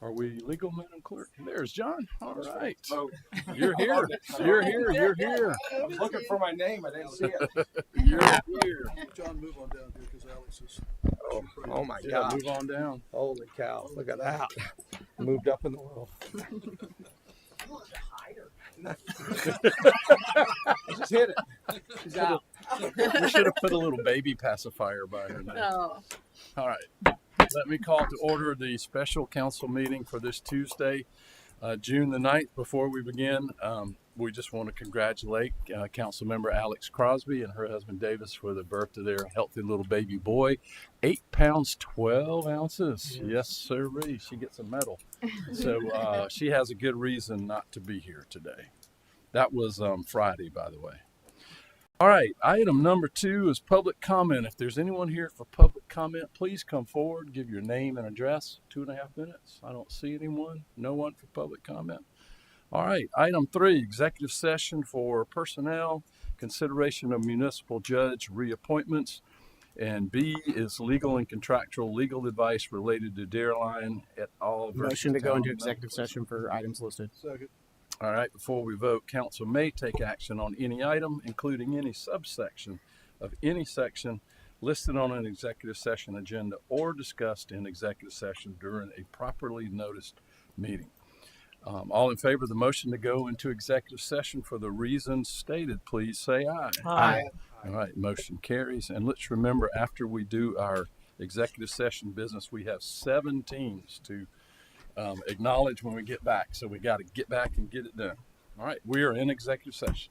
Are we legal, Madam Clerk? There's John. All right. Oh, You're here. You're here. You're here. I was looking for my name. I didn't see it. You're here. John, move on down here because Alex is. Oh my Yeah, God. move on down. Holy cow. Look at that. Moved up in the world. Just hit it. She's out. We should have put a little baby pacifier by her name. No. All right. Let me call to order the special council meeting for this Tuesday, June the 9th. Before we begin, we just want to congratulate Council Member Alex Crosby and her husband Davis for the birth of their healthy little baby boy. 8 pounds, 12 ounces. Yes, sirree. She gets a medal. So she has a good reason not to be here today. That was Friday, by the way. All right, item number 2 is public comment. If there's anyone here for public comment, please come forward, give your name and address. 2.5 minutes. I don't see anyone. No one for public comment. All right, item 3, executive session for personnel, consideration of municipal judge reappointments. And B is legal and contractual legal advice related to Deerline et al. Motion to go into executive session for items listed. Second. All right, before we vote, council may take action on any item, including any subsection of any section listed on an executive session agenda or discussed in executive session during a properly noticed meeting. All in favor of the motion to go into executive session for the reasons stated, please say aye. Aye. All right, motion carries. And let's remember, after we do our executive session business, we have 7 teams to acknowledge when we get back. So we got to get back and get it done. All right, we are in executive session.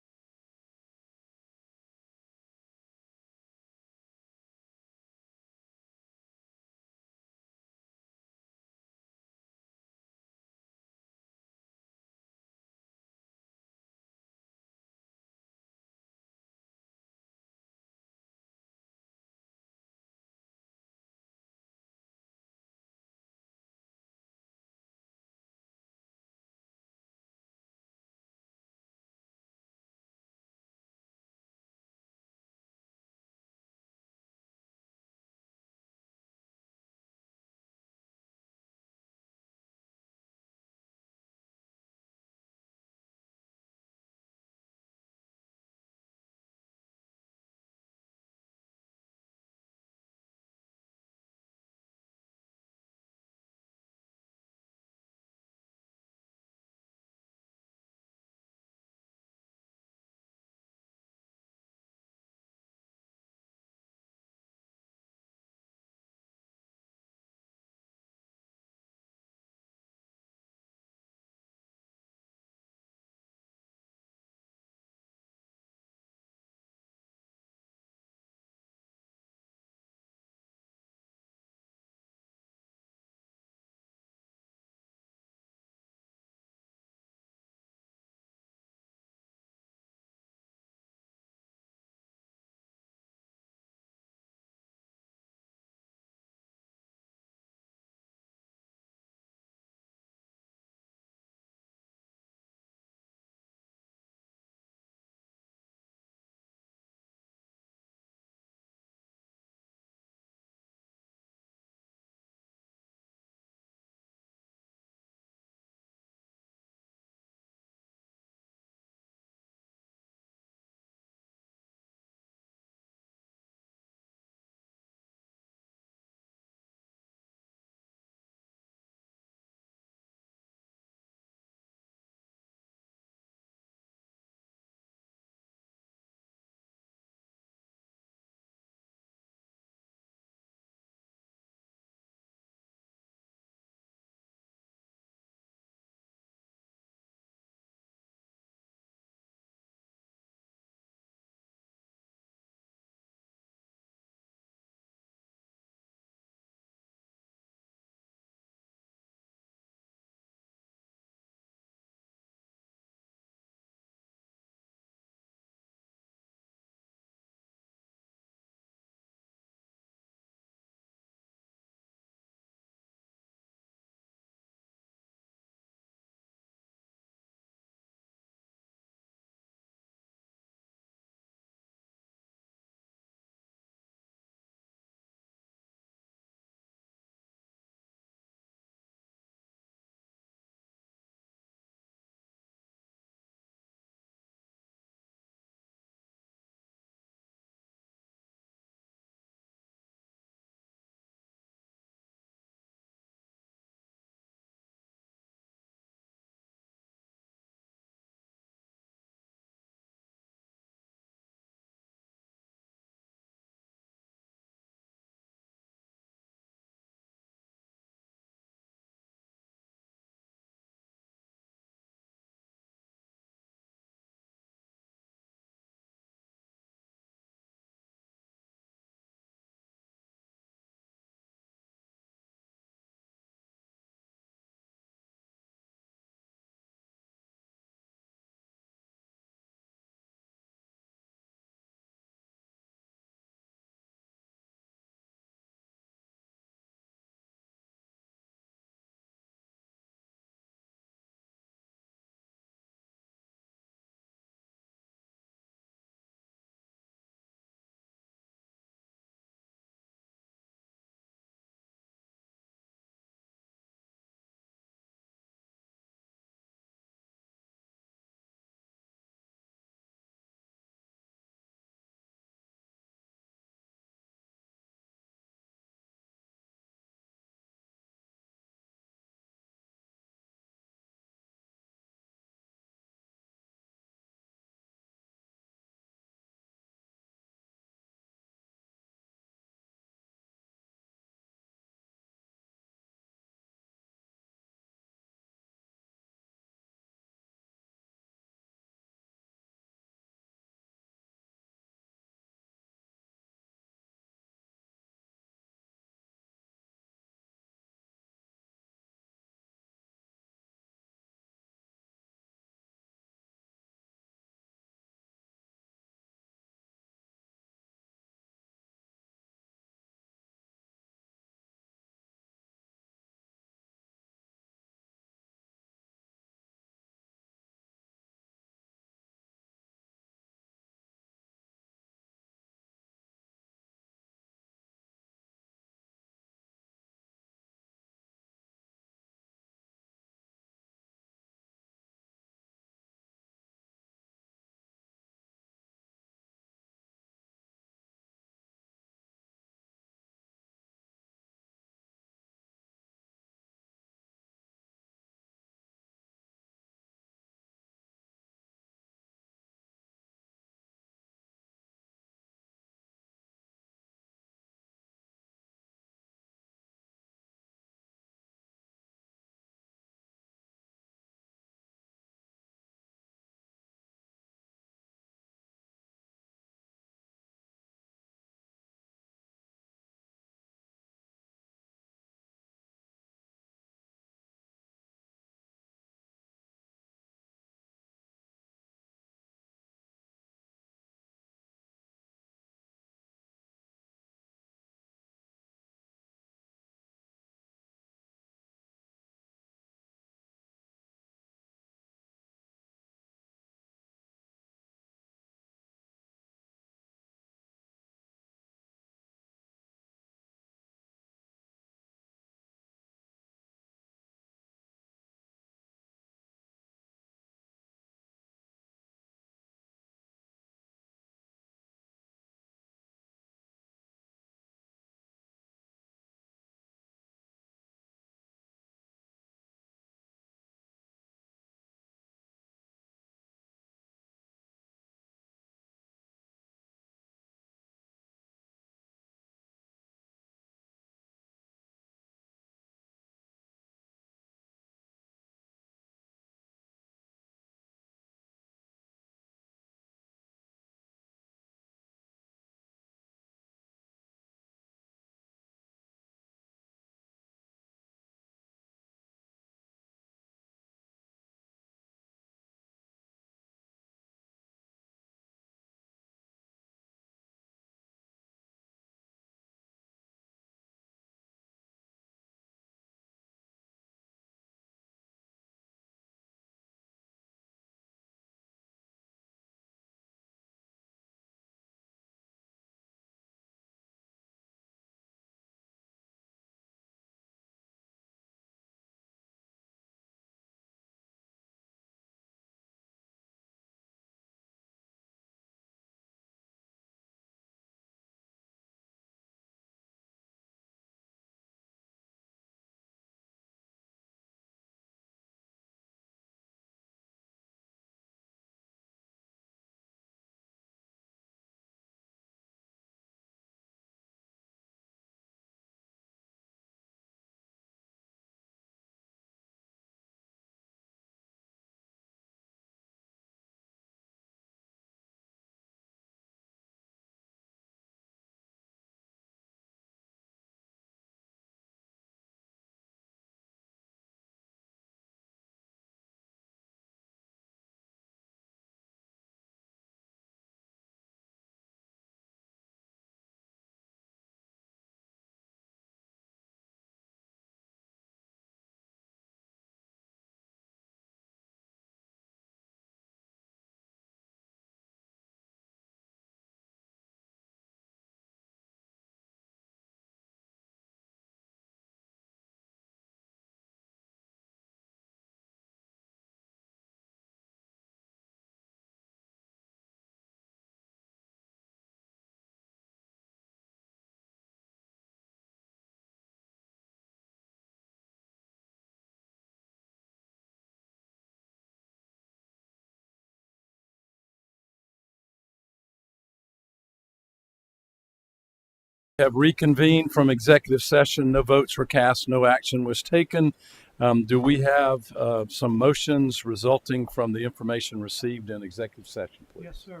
Have reconvened from executive session. No votes were cast. No action was taken. Do we have some motions resulting from the information received in executive session, please? Yes, sir.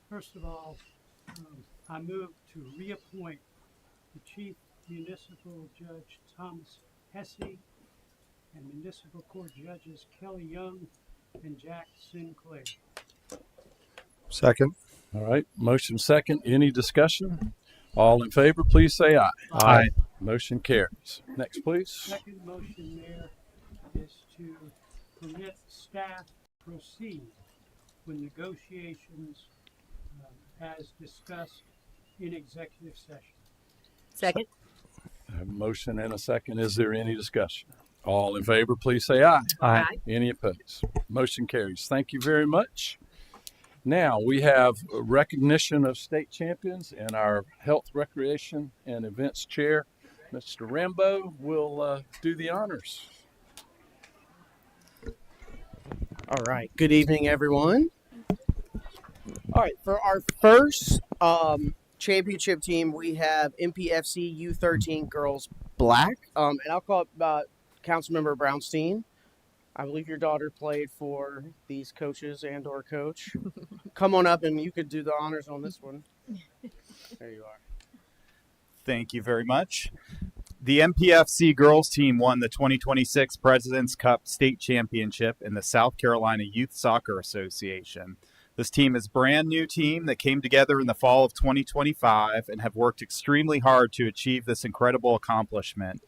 First of all, I move to reappoint the Chief Municipal Judge Thomas Hesse and Municipal Court Judges Kelly Young and Jack Sinclair. Second. All right. Motion second. Any discussion? All in favor, please say aye. Aye. Motion carries. Next, please. Second motion, Mayor, is to permit staff to proceed with negotiations as discussed in executive session. Second. A motion and a second. Is there any discussion? All in favor, please say aye. Aye. Any opposed? Motion carries. Thank you very much. Now we have a recognition of state champions, and our Health, Recreation, and Events Chair, Mr. Rambo, will do the honors. All right. Good evening, everyone. All right. For our first championship team, we have MPFC U13 Girls Black. And I'll call it Councilmember Brownstein. I believe your daughter played for these coaches and or coach. Come on up and you could do the honors on this one. There you are. Thank you very much. The MPFC girls team won the 2026 President's Cup State Championship in the South Carolina Youth Soccer Association. This team is a brand new team that came together in the fall of 2025 and have worked extremely hard to achieve this incredible accomplishment.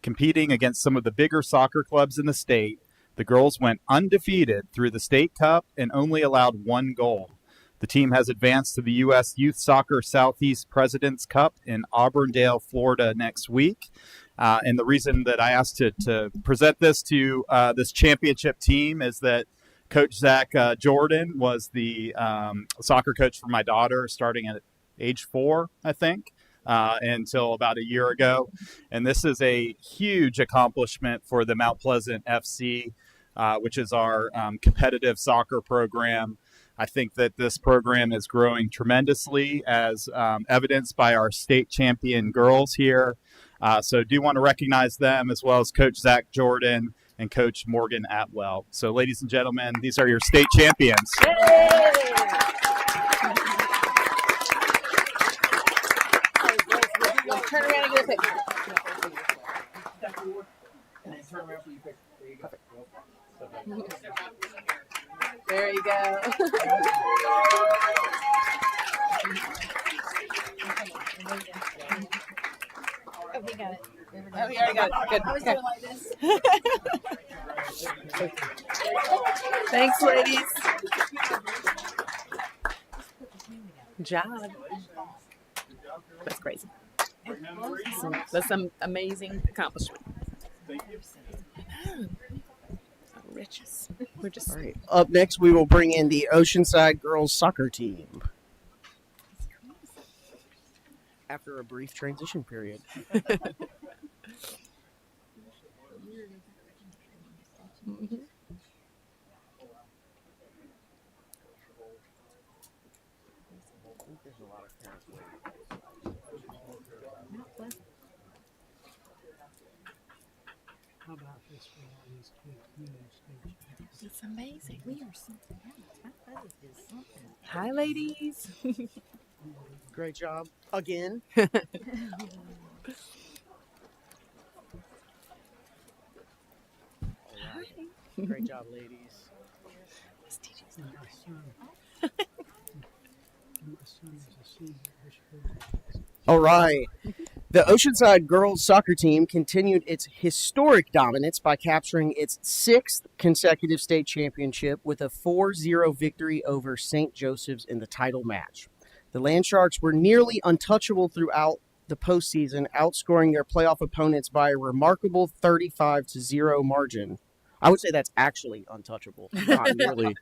Competing against some of the bigger soccer clubs in the state, the girls went undefeated through the state cup and only allowed one goal. The team has advanced to the U.S. Youth Soccer Southeast President's Cup in Auburndale, Florida next week. And the reason that I asked to present this to this championship team is that Coach Zach Jordan was the soccer coach for my daughter starting at age 4, I think. Until about a year ago. And this is a huge accomplishment for the Mount Pleasant FC, which is our competitive soccer program. I think that this program is growing tremendously as evidenced by our state champion girls here. So do want to recognize them as well as Coach Zach Jordan and Coach Morgan Atwell. So ladies and gentlemen, these are your state champions. Yay! Turn around and get a picture. There you go. Oh, he got it. Oh, he already got it. Good. Okay. Thanks, ladies. Good job. That's crazy. That's some amazing accomplishment. Riches. We're just All right. Up next, we will bring in the Oceanside Girls Soccer Team. After a brief transition period. Mhm. How about this for all these kids? You know, stage champions. It's amazing. We are something else. My brother is something. Hi, ladies. Great job. Again. All right. Great job, ladies. And my son is a senior this year. All right. The Oceanside girls soccer team continued its historic dominance by capturing its 6th consecutive state championship with a 4-0 victory over St. Joseph's in the title match. The Land Sharks were nearly untouchable throughout the postseason, outscoring their playoff opponents by a remarkable 35-0 margin. I would say that's actually untouchable, not nearly.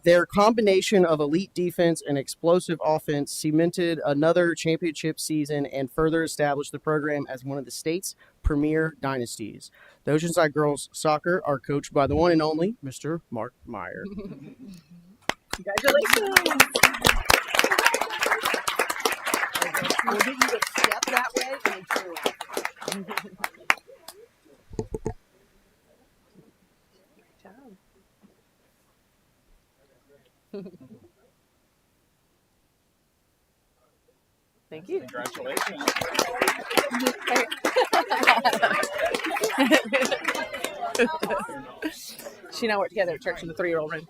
Their combination of elite defense and explosive offense cemented another championship season and further established the program as one of the state's premier dynasties. The Oceanside girls soccer are coached by the one and only Mr. Mark Meyer. Congratulations. We'll get you to step that way and then turn around. Great job. Thank you. Congratulations. She and I work together at church in the 3-year-old room.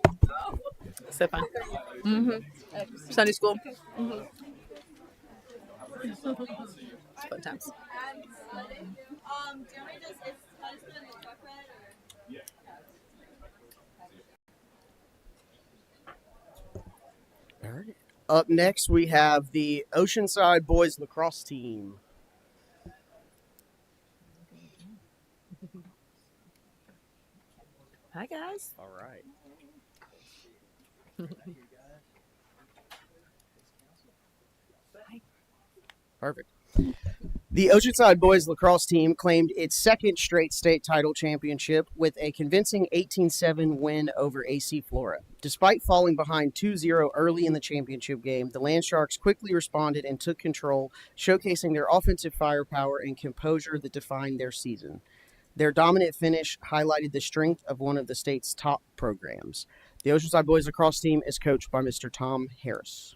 So fun. Sunday school. Fun times. All right. Up next, we have the Oceanside Boys Lacrosse Team. Hi, guys. All right. Perfect. The Oceanside Boys Lacrosse Team claimed its second straight state title championship with a convincing 18-7 win over AC Flora. Despite falling behind 2-0 early in the championship game, the Land Sharks quickly responded and took control, showcasing their offensive firepower and composure that defined their season. Their dominant finish highlighted the strength of one of the state's top programs. The Oceanside Boys Lacrosse Team is coached by Mr. Tom Harris.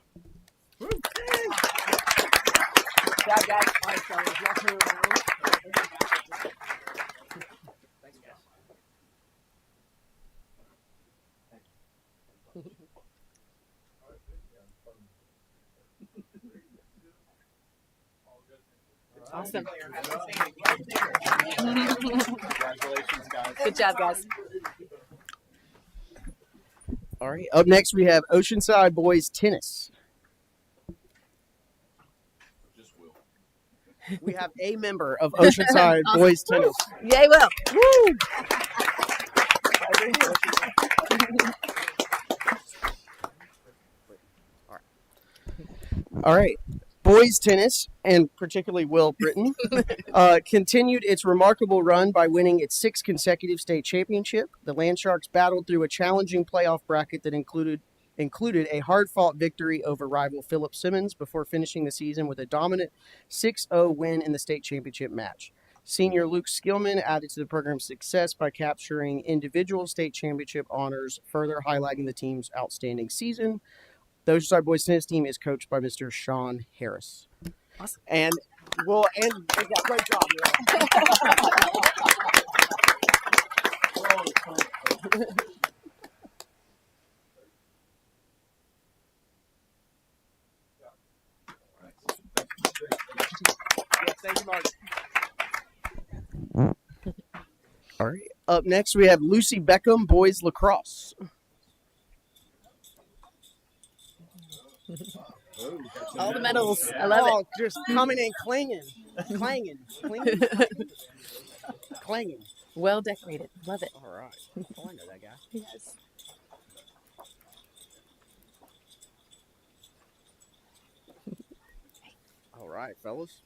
Awesome. Congratulations, guys. Good job, guys. All right. Up next, we have Oceanside Boys Tennis. We have a member of Oceanside Awesome. Boys Tennis. Yay, Will. Woo! All right. Boys tennis, and particularly Will Britton, continued its remarkable run by winning its 6th consecutive state championship. The Land Sharks battled through a challenging playoff bracket that included a hard-fought victory over rival Philip Simmons before finishing the season with a dominant 6-0 win in the state championship match. Senior Luke Skillman added to the program's success by capturing individual state championship honors, further highlighting the team's outstanding season. The Oceanside Boys Tennis Team is coached by Mr. Sean Harris. Awesome. And we'll end. Great job, Will. Thank you, Mark. All right. Up next, we have Lucy Beckham Boys Lacrosse. All the medals. I love it. Just coming in clanging. Well decorated. Love it. All right. Oh, I know that guy. Yes. All right, fellas.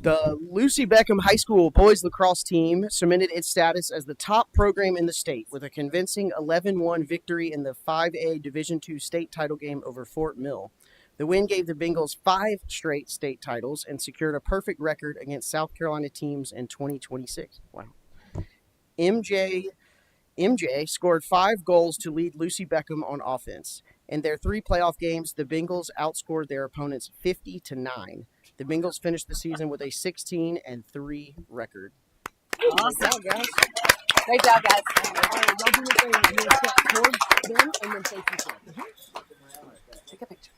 The Lucy Beckham High School boys lacrosse team cemented its status as the top program in the state with a convincing 11-1 victory in the 5A Division II state title game over Fort Mill. The win gave the Bengals 5 straight state titles and secured a perfect record against South Carolina teams in 2026. Wow. MJ scored 5 goals to lead Lucy Beckham on offense. In their 3 playoff games, the Bengals outscored their opponents 50-9. The Bengals finished the season with a 16-3 record. Awesome. Great job, guys. Take a picture.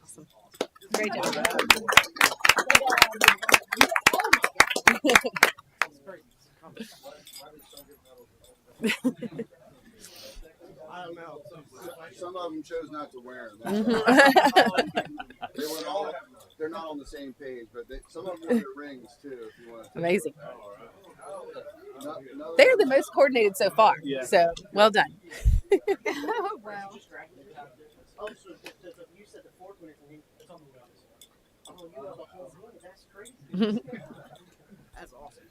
Awesome. Great job. I don't know. Some of them chose not to wear them. They're not on the same page, but some of them wear rings too. If you want to. Amazing. No, They're the most coordinated so far. Yeah. So well done. Oh, wow. Oh, so you said the fourth one is on the Oh, you have the whole one? That's crazy. That's awesome.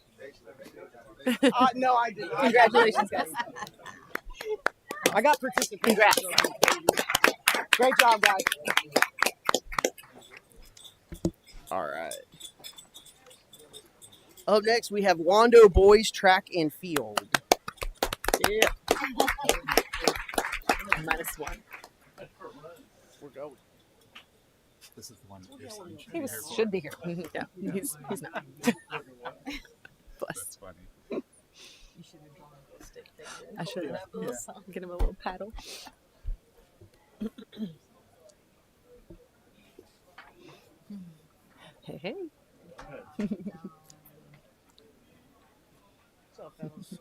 No, I did not. Congratulations, guys. I got participation. Congrats. Great job, guys. All right. Up next, we have Wando Boys Track and Field. Yeah. -1. We're going. This is the one that you're saying. He should be here. Yeah, he's not. Bless. That's funny. I should have. Get him a little paddle. Hey, hey. What's up, fellas?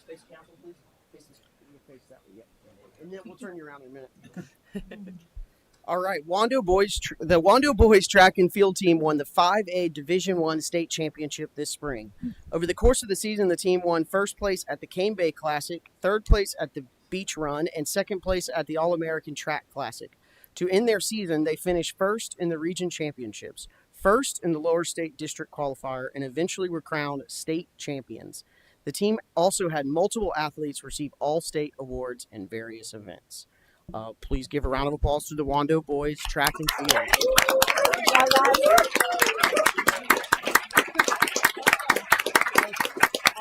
Face council, please. Face that way, yep. And then we'll turn you around in a minute. All right, the Wando Boys Track and Field team won the 5A Division I state championship this spring. Over the course of the season, the team won first place at the Cane Bay Classic, third place at the Beach Run, and second place at the All-American Track Classic. To end their season, they finished first in the region championships, first in the lower state district qualifier, and eventually were crowned state champions. The team also had multiple athletes receive all-state awards in various events. Please give a round of applause to the Wando Boys Track and Field. All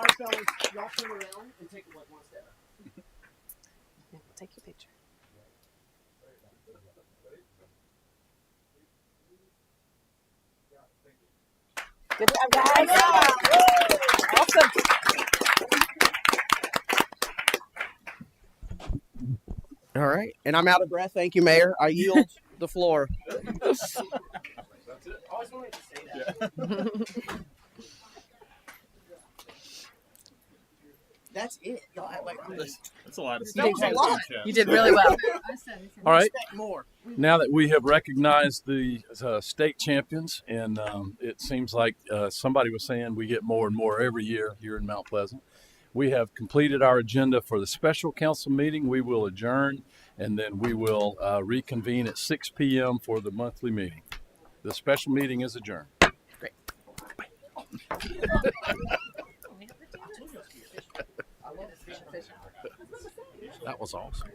right, fellas, y'all turn around and take it like one step. Yeah, take your picture. Good job, guys. Awesome. All right, and I'm out of breath. Thank you, Mayor. I yield the floor. That's it. Always wanted to say that. That's it. Y'all had like That's a lot of That was a lot. You did really well. All right. expect more. Now that we have recognized the state champions, and it seems like somebody was saying we get more and more every year here in Mount Pleasant, we have completed our agenda for the special council meeting. We will adjourn, and then we will reconvene at 6 p.m. for the monthly meeting. The special meeting is adjourned. Great. That was awesome.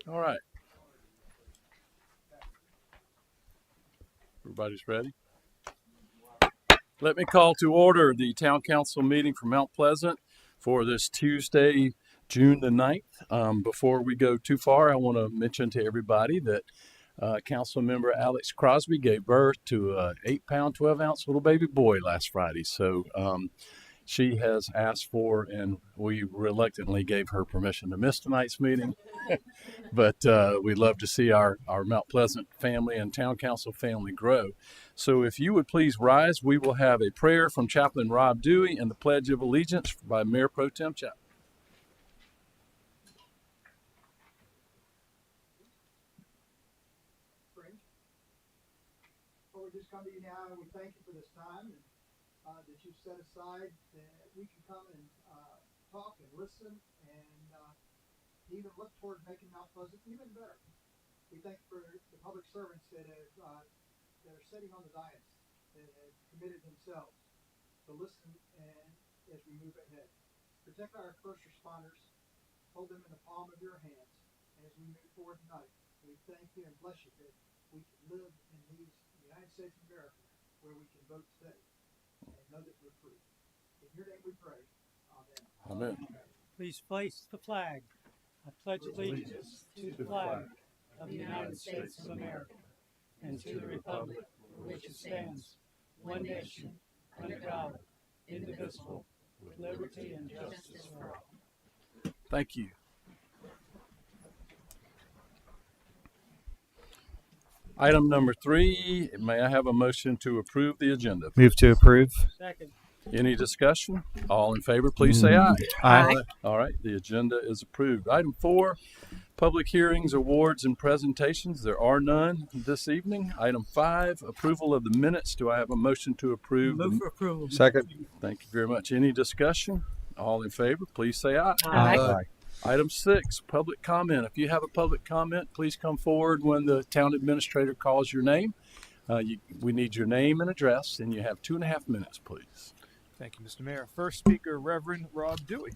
All right. Everybody's ready? Let me call to order the town council meeting for Mount Pleasant for this Tuesday, June the 9th. Before we go too far, I want to mention to everybody that council member Alex Crosby gave birth to a 8-pound, 12-ounce little baby boy last Friday. So she has asked for, and we reluctantly gave her permission to miss tonight's meeting. But we love to see our Mount Pleasant family and town council family grow. So if you would please rise, we will have a prayer from Chaplain Rob Dewey and the Pledge of Allegiance by Mayor Pro Tem Chapman. Lord, we just come to you now and we thank you for this time and that you've set aside that we can come and talk and listen and even look toward making Mount Pleasant even better. We thank you for the public servants that are sitting on the dais, that have committed themselves to listen and as we move ahead. Protect our first responders, hold them in the palm of your hands as we move forward tonight. We thank you and bless you that we can live in these United States of America where we can vote today and know that we're free. In your name we pray. Amen. Amen. Please face the flag. I pledge allegiance to the flag of the United States of America and to the republic for which it stands, one nation, under God, indivisible, with liberty and justice for all. Thank you. Item number 3, may I have a motion to approve the agenda? Move to approve. Second. Any discussion? All in favor, please say aye. Aye. All right, the agenda is approved. Item 4, public hearings, awards, and presentations. There are none this evening. Item 5, approval of the minutes. Do I have a motion to approve? Move for approval. Second. Thank you very much. Any discussion? All in favor, please say aye. Aye. Item 6, public comment. If you have a public comment, please come forward when the town administrator calls your name. We need your name and address, and you have 2.5 minutes, please. Thank you, Mr. Mayor. First speaker, Reverend Rob Dewey.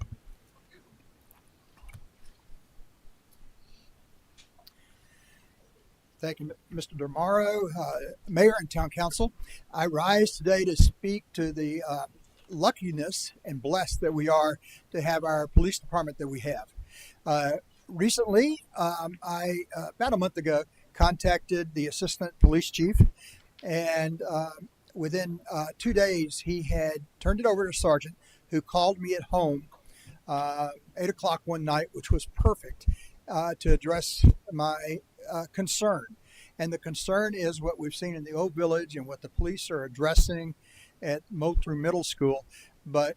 Thank you, Mr. Demaro, Mayor and Town Council. I rise today to speak to the luckiness and blessed that we are to have our police department that we have. Recently, I, about a month ago, contacted the assistant police chief, and within 2 days, he had turned it over to a sergeant who called me at home 8 o'clock one night, which was perfect to address my concern. And the concern is what we've seen in the Old Village and what the police are addressing at Moultrie Middle School. But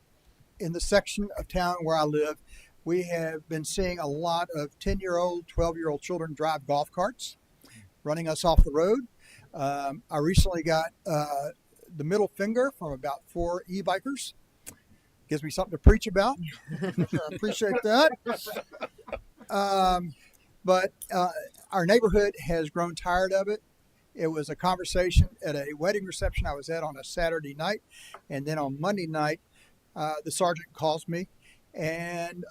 in the section of town where I live, we have been seeing a lot of 10-year-old, 12-year-old children drive golf carts, running us off the road. I recently got the middle finger from about 4 e-bikers. Gives me something to preach about. I appreciate that. But our neighborhood has grown tired of it. It was a conversation at a wedding reception I was at on a Saturday night. And then on Monday night, the sergeant calls me and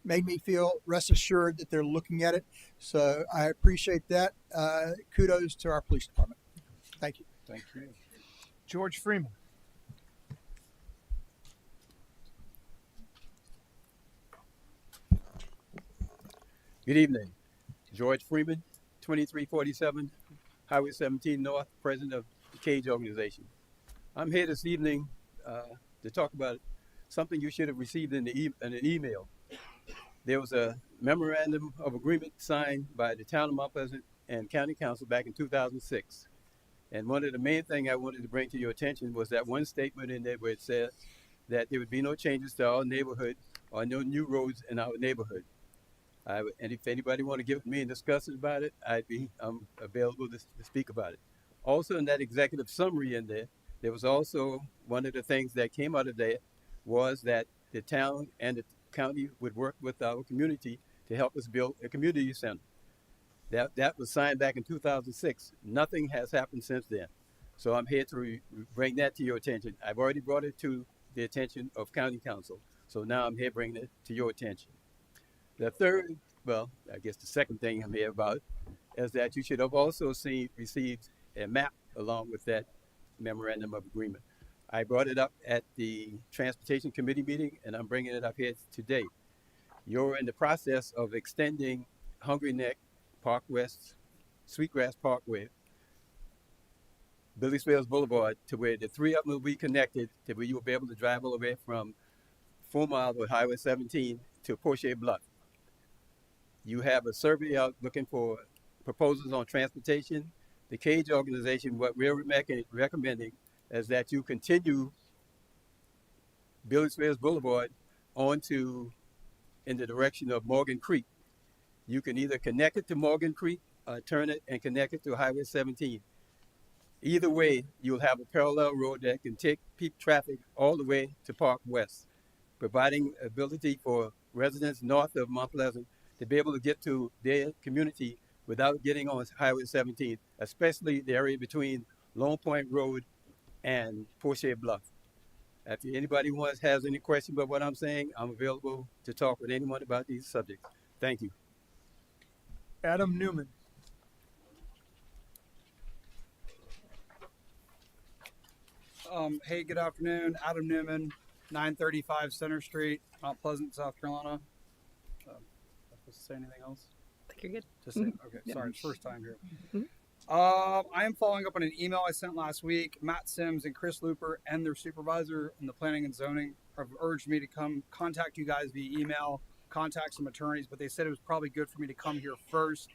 made me feel rest assured that they're looking at it. So I appreciate that. Kudos to our police department. Thank you. Thank you. George Freeman. Good evening. George Freeman, 2347 Highway 17 North, president of the Cage Organization. I'm here this evening to talk about something you should have received in an email. There was a memorandum of agreement signed by the town of Mount Pleasant and County Council back in 2006. And one of the main things I wanted to bring to your attention was that one statement in there where it said that there would be no changes to our neighborhood or no new roads in our neighborhood. And if anybody want to get with me and discuss about it, I'm available to speak about it. Also in that executive summary in there, there was also one of the things that came out of there was that the town and the county would work with our community to help us build a community center. That was signed back in 2006. Nothing has happened since then. So I'm here to bring that to your attention. I've already brought it to the attention of county council. So now I'm here bringing it to your attention. The third well, I guess the second thing I'm here about is that you should have also received a map along with that memorandum of agreement. I brought it up at the Transportation Committee meeting, and I'm bringing it up here today. You're in the process of extending Hungry Neck, Park West, Sweetgrass Parkway, Billy Swales Boulevard, to where the three of them will be connected, to where you will be able to drive all the way from 4 Mile with Highway 17 to Porsche Bluff. You have a survey out looking for proposals on transportation. The Cage organization, what we're recommending is that you continue Billy Swales Boulevard onto in the direction of Morgan Creek. You can either connect it to Morgan Creek, turn it and connect it to Highway 17. Either way, you'll have a parallel road that can take peak traffic all the way to Park West, providing ability for residents north of Mount Pleasant to be able to get to their community without getting on Highway 17, especially the area between Long Point Road and Porsche Bluff. If anybody has any question about what I'm saying, I'm available to talk with anyone about these subjects. Thank you. Adam Newman. Hey, good afternoon. Adam Newman, 935 Center Street, Mount Pleasant, South Carolina. Am I supposed to say anything else? I think you're good. Just say, okay, Yeah. sorry, it's first time here. Mhm. I am following up on an email I sent last week. Matt Sims and Chris Looper and their supervisor in the planning and zoning have urged me to come contact you guys via email, contact some attorneys, but they said it was probably good for me to come here first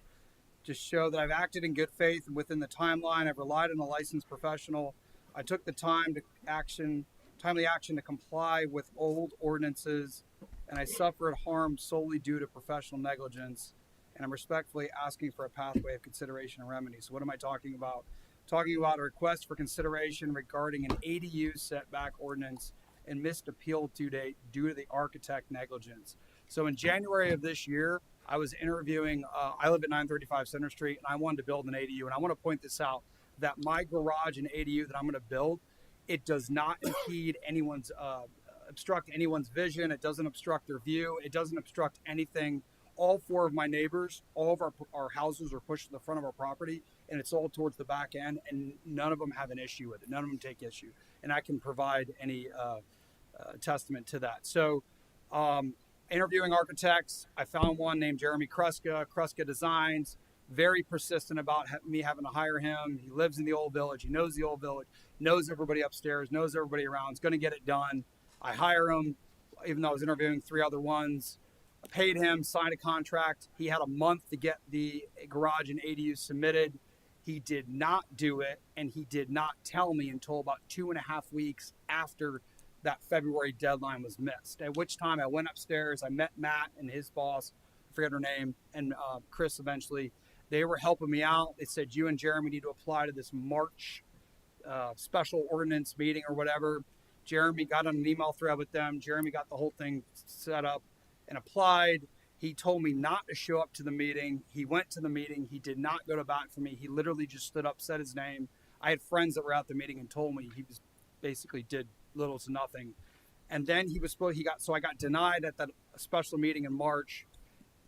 to show that I've acted in good faith and within the timeline. I've relied on a licensed professional. I took the timely action to comply with old ordinances, and I suffered harm solely due to professional negligence. And I'm respectfully asking for a pathway of consideration and remedy. So what am I talking about? Talking about a request for consideration regarding an ADU setback ordinance and missed appeal due date due to the architect negligence. So in January of this year, I was interviewing, I live at 935 Center Street, and I wanted to build an ADU. And I want to point this out, that my garage and ADU that I'm going to build, it does not impede anyone's, obstruct anyone's vision. It doesn't obstruct their view. It doesn't obstruct anything. All four of my neighbors, all of our houses are pushed to the front of our property, and it's all towards the back end, and none of them have an issue with it. None of them take issue. And I can provide any testament to that. So interviewing architects, I found one named Jeremy Kruska Designs, very persistent about me having to hire him. He lives in the old village. He knows the old village, knows everybody upstairs, knows everybody around. He's going to get it done. I hire him, even though I was interviewing three other ones. I paid him, signed a contract. He had a month to get the garage and ADU submitted. He did not do it, and he did not tell me until about 2.5 weeks after that February deadline was missed. At which time I went upstairs, I met Matt and his boss, I forget her name, and Chris eventually. They were helping me out. They said, you and Jeremy need to apply to this March special ordinance meeting or whatever. Jeremy got on an email thread with them. Jeremy got the whole thing set up and applied. He told me not to show up to the meeting. He went to the meeting. He did not go to bat for me. He literally just stood up, said his name. I had friends that were at the meeting and told me he was basically did little to nothing. And then I got denied at that special meeting in March.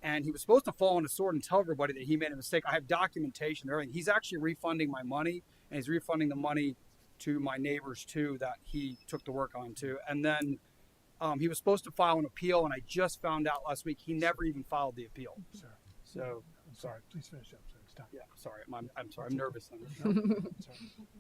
And he was supposed to fall on his sword and tell everybody that he made a mistake. I have documentation and everything. He's actually refunding my money, and he's refunding the money to my neighbors too that he took the work on too. And then he was supposed to file an appeal, and I just found out last week he never even filed the appeal. Sir. So I'm sorry. Please finish up, sir. Stop. yeah, sorry. I'm sorry. I'm nervous.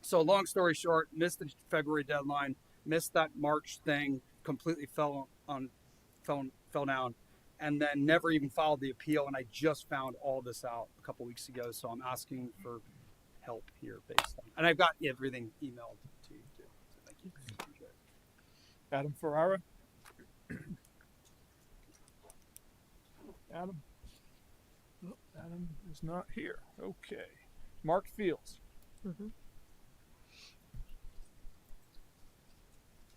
So long story short, missed the February deadline, missed that March thing, completely fell down, and then never even filed the appeal. And I just found all this out a couple weeks ago. So I'm asking for help here based on, and I've got everything emailed to you too. So thank you. Adam Ferrara. Adam. Oh, Adam is not here. Okay. Mark Fields. Good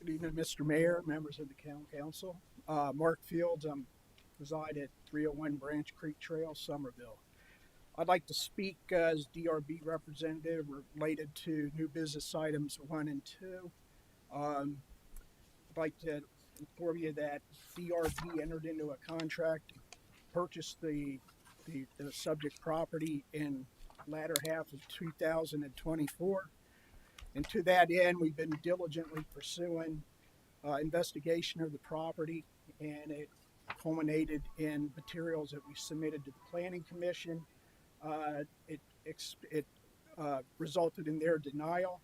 evening, Mr. Mayor, members of the County Council. Mark Fields, I reside at 301 Branch Creek Trail, Somerville. I'd like to speak as DRB representative related to new business items 1 and 2. I'd like to inform you that DRB entered into a contract purchased the subject property in latter half of 2024. And to that end, we've been diligently pursuing investigation of the property, and it culminated in materials that we submitted to the Planning Commission. It resulted in their denial.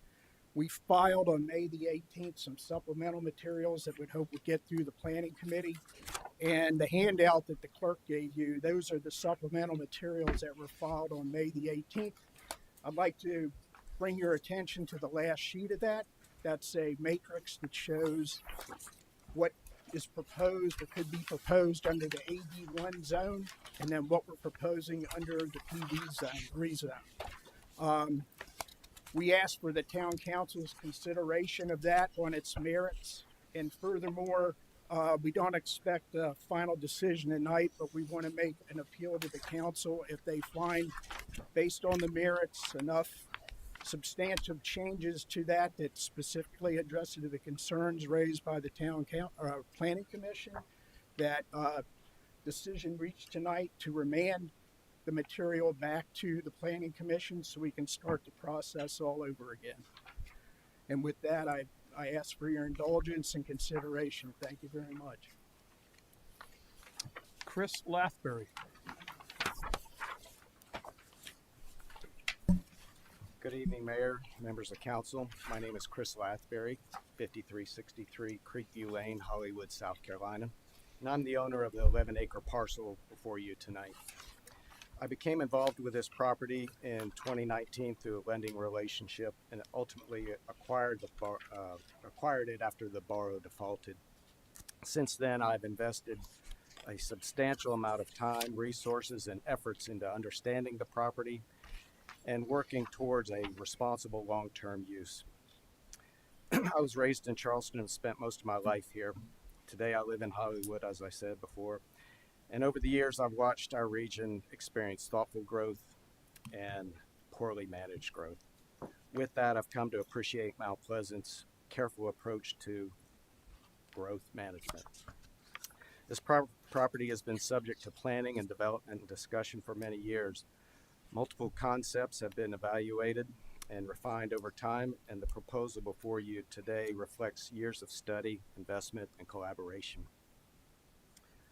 We filed on May the 18th some supplemental materials that we hope would get through the Planning Committee. And the handout that the clerk gave you, those are the supplemental materials that were filed on May the 18th. I'd like to bring your attention to the last sheet of that. That's a matrix that shows what is proposed or could be proposed under the AD1 zone, and then what we're proposing under the PV zone, rezone. We asked for the town council's consideration of that on its merits, and furthermore, we don't expect a final decision tonight, but we want to make an appeal to the council if they find, based on the merits, enough substantive changes to that specifically addresses the concerns raised by the planning commission, that decision reached tonight to remand the material back to the planning commission so we can start the process all over again. And with that, I ask for your indulgence and consideration. Thank you very much. Chris Lathbury. Good evening, Mayor, members of council. My name is Chris Lathbury, 5363 Creekview Lane, Hollywood, South Carolina. And I'm the owner of the 11-acre parcel before you tonight. I became involved with this property in 2019 through a lending relationship and ultimately acquired it after the borrower defaulted. Since then, I've invested a substantial amount of time, resources, and efforts into understanding the property and working towards a responsible long-term use. I was raised in Charleston and spent most of my life here. Today I live in Hollywood, as I said before. And over the years, I've watched our region experience thoughtful growth and poorly managed growth. With that, I've come to appreciate Mount Pleasant's careful approach to growth management. This property has been subject to planning and development and discussion for many years. Multiple concepts have been evaluated and refined over time, and the proposal before you today reflects years of study, investment, and collaboration.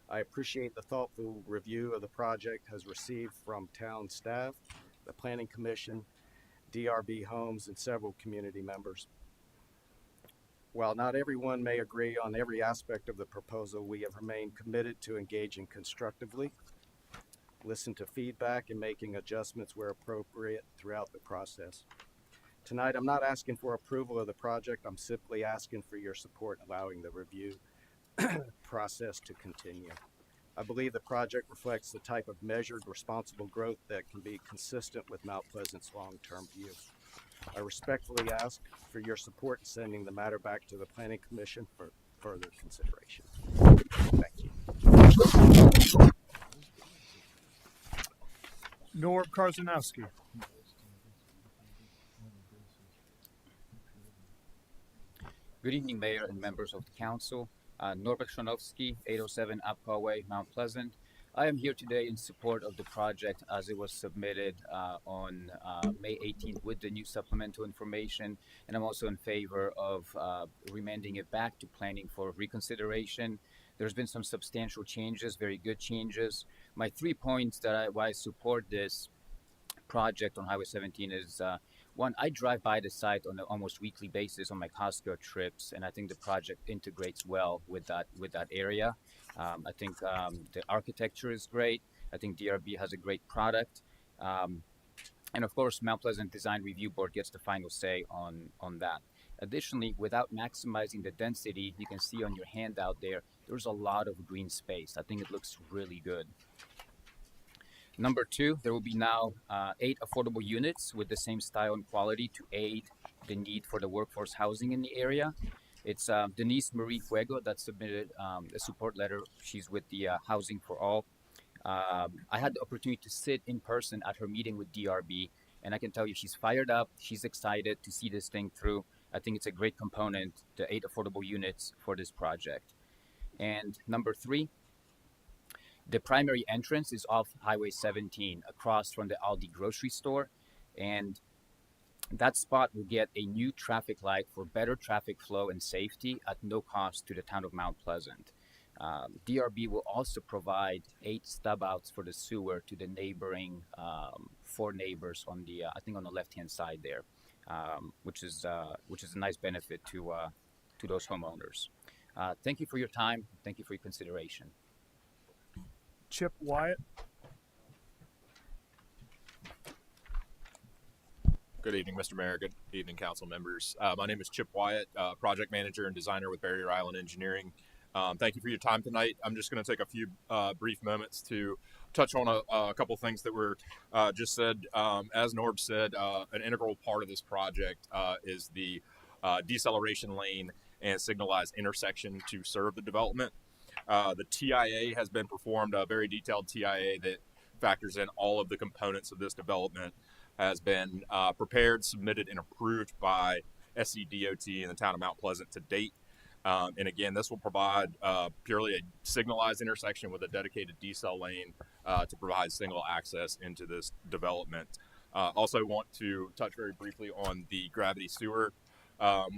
I appreciate the thoughtful review of the project has received from town staff, the Planning Commission, DRB Homes, and several community members. While not everyone may agree on every aspect of the proposal, we have remained committed to engaging constructively, listen to feedback, and making adjustments where appropriate throughout the process. Tonight, I'm not asking for approval of the project. I'm simply asking for your support in allowing the review process to continue. I believe the project reflects the type of measured, responsible growth that can be consistent with Mount Pleasant's long-term view. I respectfully ask for your support in sending the matter back to the Planning Commission for further consideration. Thank you. Norm Karzanowski. Good evening, Mayor and members of the Council. Norbert Shonowski, 807 Apcaw Way, Mount Pleasant. I am here today in support of the project as it was submitted on May 18th with the new supplemental information, and I'm also in favor of remanding it back to planning for reconsideration. There's been some substantial changes, very good changes. My 3 points that why I support this project on Highway 17 is one, I drive by the site on an almost weekly basis on my Costco trips, and I think the project integrates well with that area. I think the architecture is great. I think DRB has a great product. And of course, Mount Pleasant Design Review Board gets the final say on that. Additionally, without maximizing the density, you can see on your handout there's a lot of green space. I think it looks really good. Number 2, there will be now 8 affordable units with the same style and quality to aid the need for the workforce housing in the area. It's Denise Marie Fuego that submitted a support letter. She's with the Housing for All. I had the opportunity to sit in person at her meeting with DRB, and I can tell you she's fired up. She's excited to see this thing through. I think it's a great component, the 8 affordable units for this project. And number 3, The primary entrance is off Highway 17 across from the Aldi grocery store, and that spot will get a new traffic light for better traffic flow and safety at no cost to the town of Mount Pleasant. DRB will also provide 8 stub outs for the sewer to the neighboring 4 neighbors on the I think on the left-hand side there, which is a nice benefit to those homeowners. Thank you for your time. Thank you for your consideration. Chip Wyatt. Good evening, Mr. Mayor. Good evening, council members. My name is Chip Wyatt, project manager and designer with Barrier Island Engineering. Thank you for your time tonight. I'm just going to take a few brief moments to touch on a couple things that were just said. As Norb said, an integral part of this project is the deceleration lane and signalized intersection to serve the development. The TIA has been performed, a very detailed TIA that factors in all of the components of this development, has been prepared, submitted, and approved by SCDOT in the town of Mount Pleasant to date. And again, this will provide purely a signalized intersection with a dedicated decel lane to provide single access into this development. Also want to touch very briefly on the gravity sewer.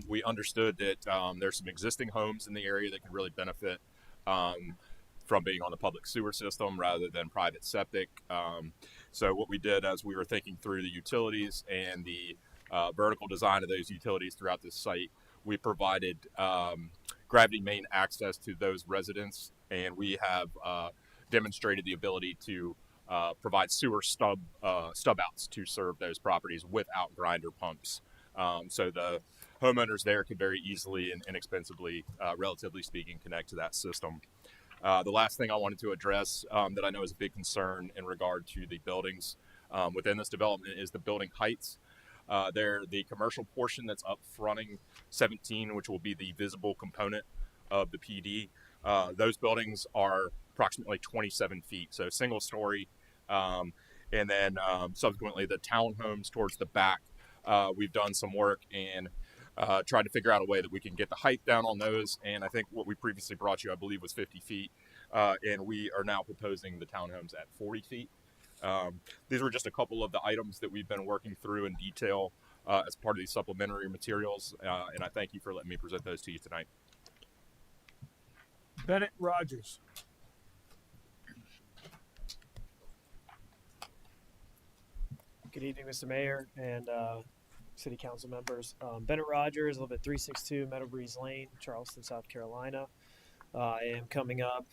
We understood that there's some existing homes in the area that could really benefit from being on the public sewer system rather than private septic. So what we did as we were thinking through the utilities and the vertical design of those utilities throughout this site, we provided gravity main access to those residents, and we have demonstrated the ability to provide sewer stub outs to serve those properties without grinder pumps. So the homeowners there could very easily and inexpensively, relatively speaking, connect to that system. The last thing I wanted to address that I know is a big concern in regard to the buildings within this development is the building heights. The commercial portion that's up fronting 17, which will be the visible component of the PD, those buildings are approximately 27 feet, so single story. And then subsequently the townhomes towards the back, we've done some work and tried to figure out a way that we can get the height down on those. And I think what we previously brought you, I believe, was 50 feet. And we are now proposing the townhomes at 40 feet. These were just a couple of the items that we've been working through in detail as part of these supplementary materials. And I thank you for letting me present those to you tonight. Bennett Rogers. Good evening, Mr. Mayor and City Council members. Bennett Rogers, a little bit 362 Meadow Breeze Lane, Charleston, South Carolina. I am coming up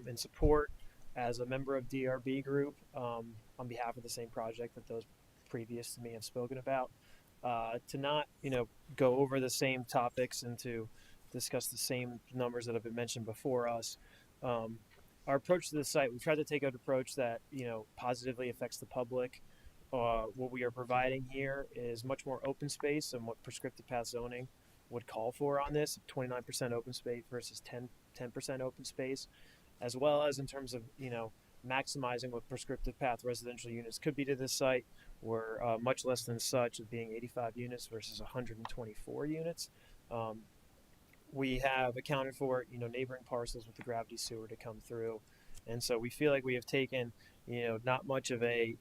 in support as a member of DRB Group on behalf of the same project that those previous to me have spoken about. To not, go over the same topics and to discuss the same numbers that have been mentioned before us. Our approach to the site, we tried to take an approach that, positively affects the public. What we are providing here is much more open space than what prescriptive path zoning would call for on this, 29% open space versus 10% open space, as well as in terms of, maximizing what prescriptive path residential units could be to this site. We're much less than such, of being 85 units versus 124 units. We have accounted for, neighboring parcels with the gravity sewer to come through. And so we feel like we have taken, not much of a,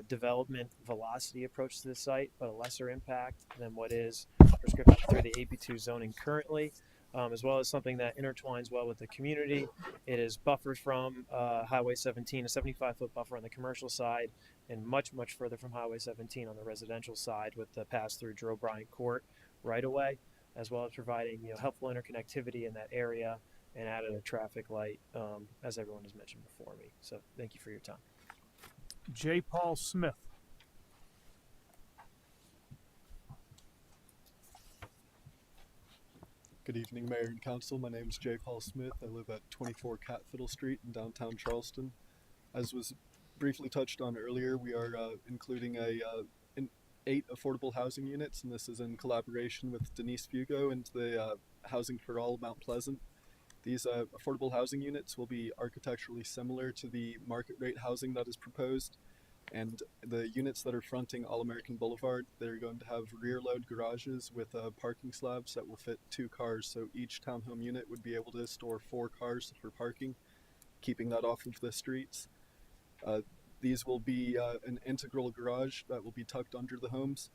development velocity approach to the site, but a lesser impact than what is prescribed through the AP2 zoning currently, as well as something that intertwines well with the community. It is buffered from Highway 17, a 75-foot buffer on the commercial side, and much, much further from Highway 17 on the residential side with the pass-through Drew Bryant Court right away, as well as providing, helpful interconnectivity in that area and added a traffic light, as everyone has mentioned before me. So thank you for your time. J. Paul Smith. Good evening, Mayor and Council. My name is J. Paul Smith. I live at 24 Catfiddle Street in downtown Charleston. As was briefly touched on earlier, we are including 8 affordable housing units, and this is in collaboration with Denise Fugo and the Housing for All Mount Pleasant. These affordable housing units will be architecturally similar to the market rate housing that is proposed, and the units that are fronting All-American Boulevard, they're going to have rear load garages with parking slabs that will fit 2 cars, so each townhome unit would be able to store 4 cars for parking. keeping that off of the streets. These will be an integral garage that will be tucked under the homes,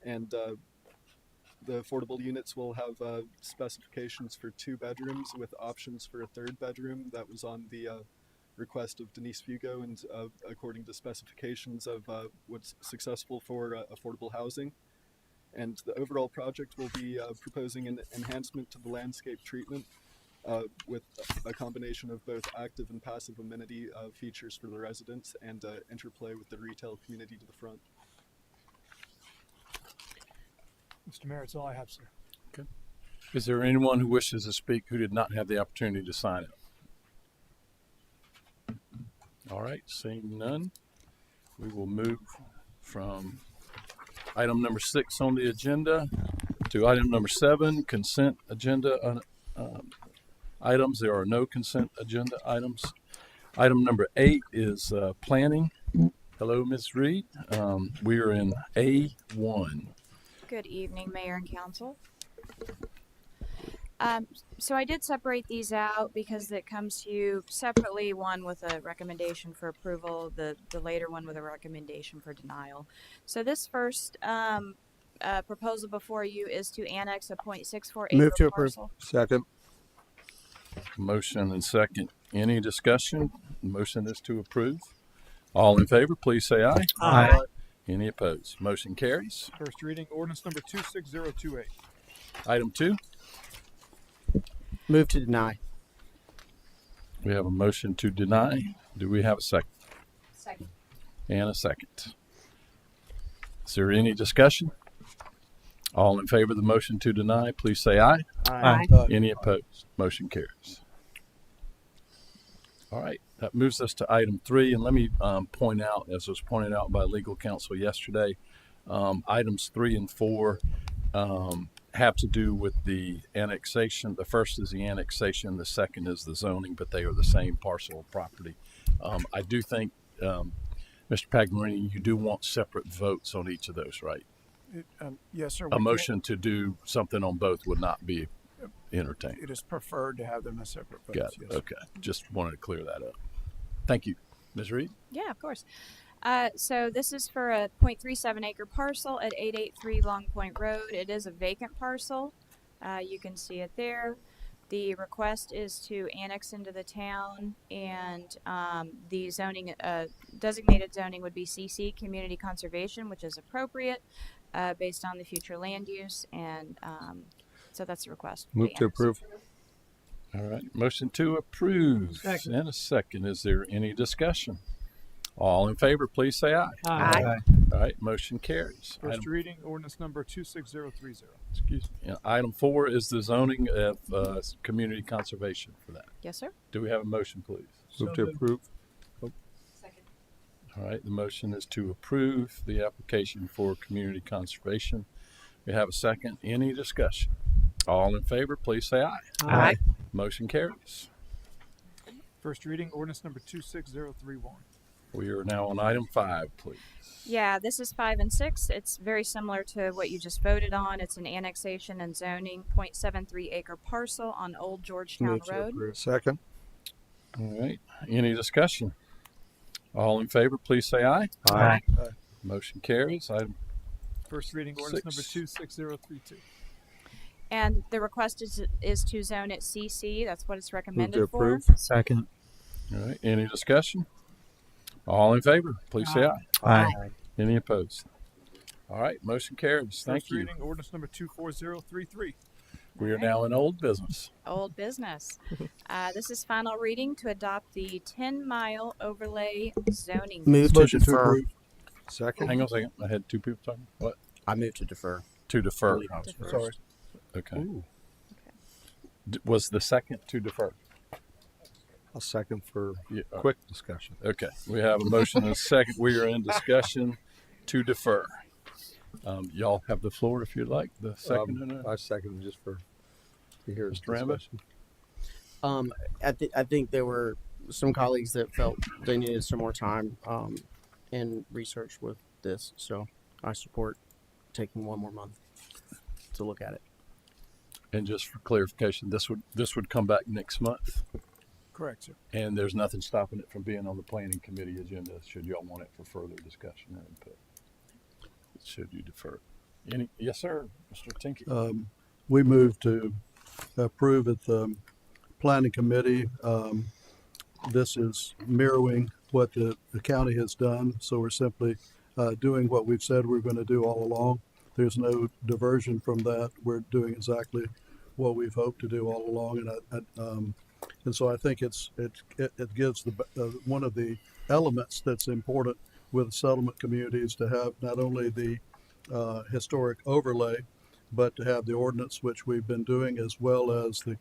and the affordable units will have specifications for 2 bedrooms with options for a 3rd bedroom. That was on the request of Denise Fugo and according to specifications of what's successful for affordable housing. And the overall project will be proposing an enhancement to the landscape treatment with a combination of both active and passive amenity features for the residents and interplay with the retail community to the front. Mr. Mayor, that's all I have, sir. Okay. Is there anyone who wishes to speak who did not have the opportunity to sign it? All right, seeing none, we will move from item number 6 on the agenda to item number 7, consent agenda items. There are no consent agenda items. Item number 8 is planning. Hello, Ms. Reed. We are in A1. Good evening, Mayor and Council. So I did separate these out because it comes to you separately, one with a recommendation for approval, the later one with a recommendation for denial. So this first proposal before you is to annex a 0.64 acre Move to approve. parcel. Second. Motion and second. Any discussion? Motion is to approve. All in favor, please say aye. Aye. Any opposed? Motion carries. First reading, ordinance number 26028. Item 2. Move to deny. We have a motion to deny. Do we have a second? Second. And a second. Is there any discussion? All in favor of the motion to deny, please say aye. Aye. Any opposed? Motion carries. All right, that moves us to item 3, and let me point out, as was pointed out by legal counsel yesterday, items 3 and 4 have to do with the annexation. The first is the annexation, the second is the zoning, but they are the same parcel of property. I do think, Mr. Pagliarini, you do want separate votes on each of those, right? Yes, sir. A motion to do something on both would not be entertained. It is preferred to have them as separate votes. Got it. Yes. Okay. Just wanted to clear that up. Thank you. Ms. Reed? Yeah, of course. So this is for a 0.37 acre parcel at 883 Long Point Road. It is a vacant parcel. You can see it there. The request is to annex into the town, and the zoning, designated zoning would be CC, Community Conservation, which is appropriate based on the future land use, and so that's the request. Move to approve. All right. Motion to approve. Second. And a second. Is there any discussion? All in favor, please say aye. Aye. All right. Motion carries. First reading, ordinance number 26030. Excuse me. Item 4 is the zoning of community conservation for that. Yes, sir. Do we have a motion, please? Move to approve. Second. All right. The motion is to approve the application for community conservation. We have a second. Any discussion? All in favor, please say aye. Aye. Motion carries. First reading, ordinance number 26031. We are now on item 5, please. Yeah, this is 5 and 6. It's very similar to what you just voted on. It's an annexation and zoning 0.73 acre parcel on Old Georgetown Move to Road. approve. Second. All right. Any discussion? All in favor, please say aye. Aye. Motion carries. Item First reading, ordinance number 6. 26032. And the request is to zone it CC. That's what it's Move recommended to approve. for. Second. All right. Any discussion? All in favor, please say aye. Aye. Any opposed? All right. Motion carries. Thank First you. reading, ordinance number 24033. We are now in old business. Old business. This is final reading to adopt the 10-mile overlay zoning. Move to Motion to defer. approve. Second. Hang on a second. I had 2 people talking. What? I move to defer. To defer. Defer. Sorry. Okay. Was the second to defer? I'll second for Yeah, quick discussion. Okay. We have a motion and a second. We are in discussion to defer. Y'all have the floor if you'd like. The second. I second just for to hear Mr. Rambo? discussion. I think there were some colleagues that felt they needed some more time in research with this, so I support taking 1 more month to look at it. And just for clarification, this would come back next month. Correct, sir. And there's nothing stopping it from being on the planning committee agenda, should y'all want it for further discussion or input. Should you defer? Yes, sir, Mr. Tinky. We move to approve at the planning committee. This is mirroring what the county has done, so we're simply doing what we've said we're going to do all along. There's no diversion from that. We're doing exactly what we've hoped to do all along, and so I think it gives one of the elements that's important with settlement communities to have not only the historic overlay, but to have the ordinance, which we've been doing, as well as the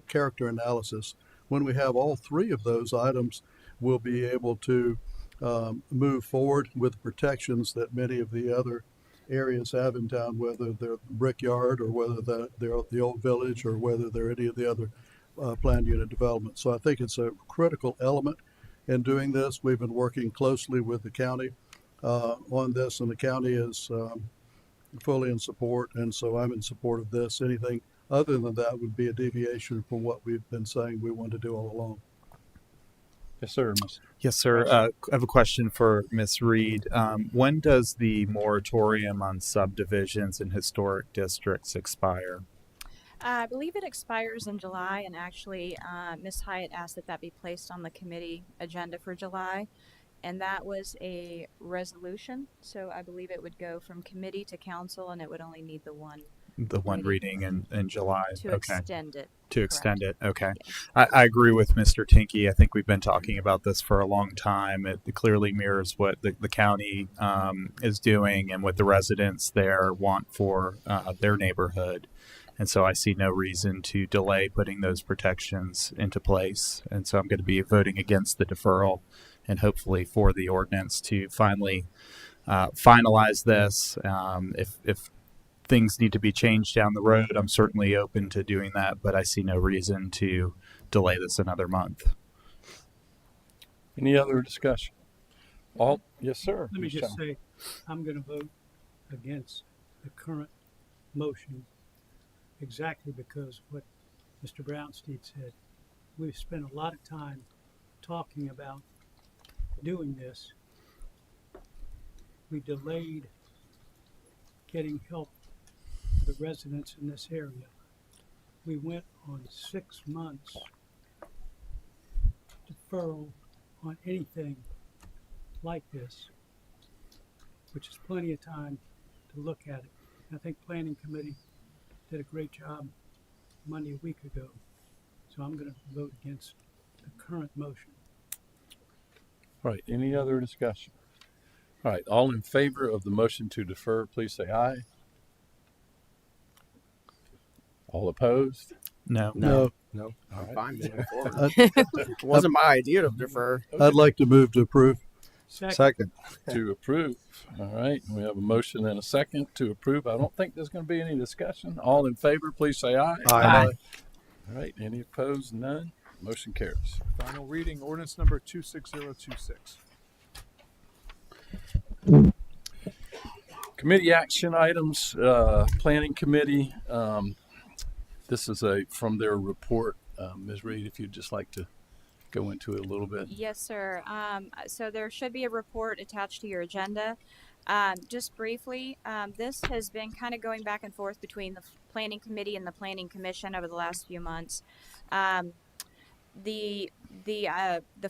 character analysis. When we have all three of those items, we'll be able to move forward with protections that many of the other areas have in town, whether they're Brickyard or whether they're the old village or whether they're any of the other planned unit development. So I think it's a critical element in doing this. We've been working closely with the county on this, and the county is fully in support, and so I'm in support of this. Anything other than that would be a deviation from what we've been saying we want to do all along. Yes, sir. Yes, sir. I have a question for Ms. Reed. When does the moratorium on subdivisions in historic districts expire? I believe it expires in July, and actually, Ms. Hyatt asked that that be placed on the committee agenda for July, and that was a resolution. So I believe it would go from committee to council, and it would only need the one reading in July. To extend it. To extend it. Okay. Yes. I agree with Mr. Tinky. I think we've been talking about this for a long time. It clearly mirrors what the county is doing and what the residents there want for their neighborhood. And so I see no reason to delay putting those protections into place. And so I'm going to be voting against the deferral and hopefully for the ordinance to finally finalize this. If things need to be changed down the road, I'm certainly open to doing that, but I see no reason to delay this another month. Any other discussion? Yes, sir. Let me just say, I'm going to vote against the current motion exactly because what Mr. Brownstein said. We've spent a lot of time talking about doing this. We delayed getting help for the residents in this area. We went on 6 months deferral on anything like this, which is plenty of time to look at it. I think Planning Committee did a great job Monday a week ago. So I'm going to vote against the current motion. All right. Any other discussion? All right. All in favor of the motion to defer, please say aye. All opposed? No. No. All right. Fine. It wasn't my idea to defer. I'd like to move to approve. Second. To approve. All right. We have a motion and a second to approve. I don't think there's going to be any discussion. All in favor, please say aye. Aye. All right. Any opposed? None. Motion carries. Final reading, ordinance number 26026. Committee action items, Planning Committee. This is from their report. Ms. Reed, if you'd just like to go into it a little bit. Yes, sir. So there should be a report attached to your agenda. Just briefly, this has been kind of going back and forth between the Planning Committee and the Planning Commission over the last few months. The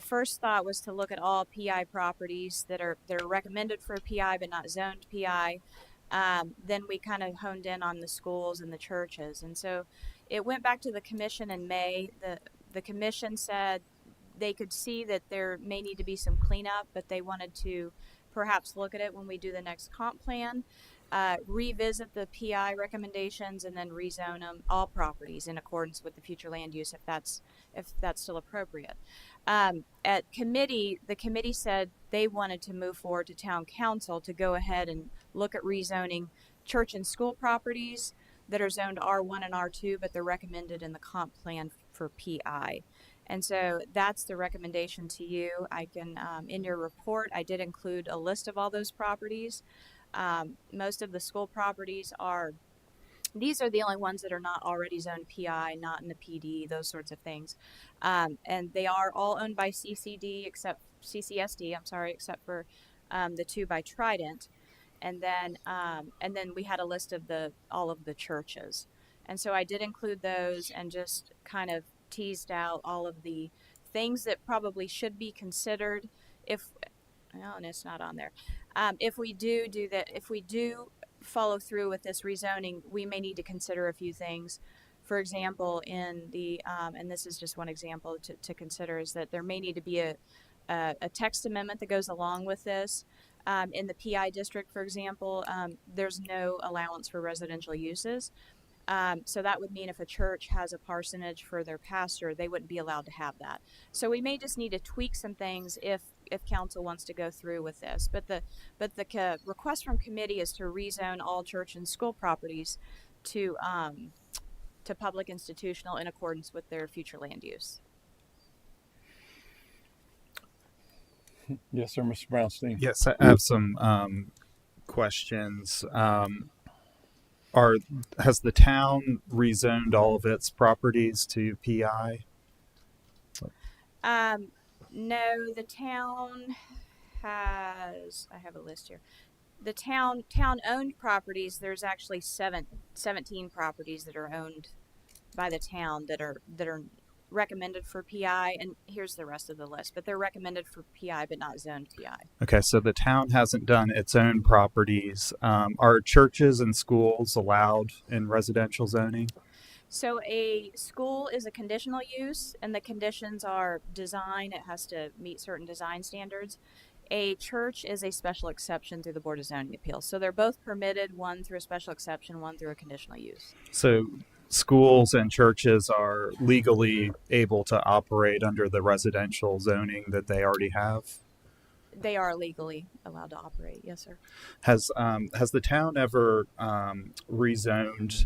first thought was to look at all PI properties that are recommended for a PI but not zoned PI. Then we kind of honed in on the schools and the churches, and so it went back to the commission in May. The commission said they could see that there may need to be some cleanup, but they wanted to perhaps look at it when we do the next comp plan, revisit the PI recommendations, and then rezone them all properties in accordance with the future land use if that's still appropriate. At committee, the committee said they wanted to move forward to town council to go ahead and look at rezoning church and school properties that are zoned R1 and R2, but they're recommended in the comp plan for PI. And so that's the recommendation to you. I can, in your report, I did include a list of all those properties. Most of the school properties are These are the only ones that are not already zoned PI, not in the PD, those sorts of things. And they are all owned by CCSD, I'm sorry, except for the two by Trident. And then we had a list of all of the churches. And so I did include those and just kind of teased out all of the things that probably should be considered if, oh, and it's not on there. If we do follow through with this rezoning, we may need to consider a few things. For example, in the, and this is just one example to consider, is that there may need to be a text amendment that goes along with this. In the PI district, for example, there's no allowance for residential uses. So that would mean if a church has a parsonage for their pastor, they wouldn't be allowed to have that. So we may just need to tweak some things if council wants to go through with this. But the request from committee is to rezone all church and school properties to public institutional in accordance with their future land use. Yes, sir, Mr. Brownstein. Yes, I have some questions. Has the town rezoned all of its properties to PI? No, the town has, I have a list here. The town owned properties, there's actually 17 properties that are owned by the town that are recommended for PI, and here's the rest of the list, but they're recommended for PI but not zoned PI. Okay, so the town hasn't done its own properties. Are churches and schools allowed in residential zoning? So a school is a conditional use, and the conditions are design. It has to meet certain design standards. A church is a special exception through the Board of Zoning Appeals. So they're both permitted, one through a special exception, one through a conditional use. So schools and churches are legally able to operate under the residential zoning that they already have? They are legally allowed to operate, yes, sir. Has the town ever rezoned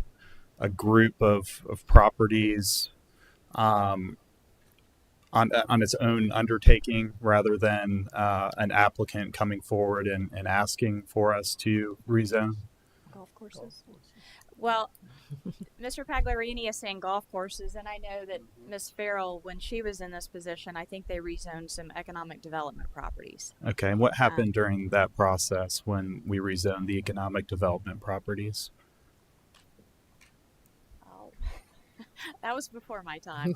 a group of properties on its own undertaking rather than an applicant coming forward and asking for us to rezone? Golf courses. Well, Mr. Pagliarini is saying golf courses, and I know that Ms. Farrell, when she was in this position, I think they rezoned some economic development properties. Okay, and what happened during that process when we rezoned the economic development properties? Oh, that was before my time.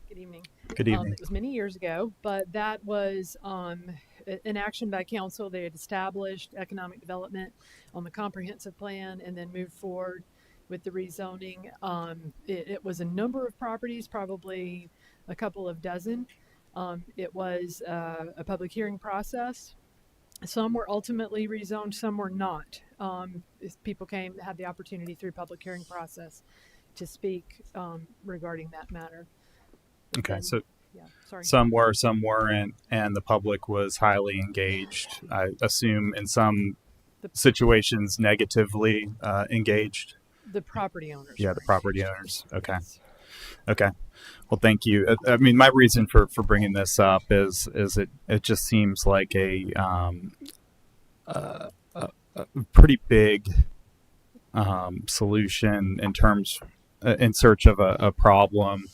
Good evening. Good evening. It was many years ago, but that was an action by council. They had established economic development on the comprehensive plan and then moved forward with the rezoning. It was a number of properties, probably a couple of dozen. It was a public hearing process. Some were ultimately rezoned, some were not. People had the opportunity through public hearing process to speak regarding that matter. Okay, so yeah, sorry. some were, some weren't, and the public was highly engaged. I assume in some situations negatively engaged. The property owners. Yeah, the property owners. Okay. Okay. Well, thank you. I mean, my reason for bringing this up is it just seems like a pretty big solution in search of a problem.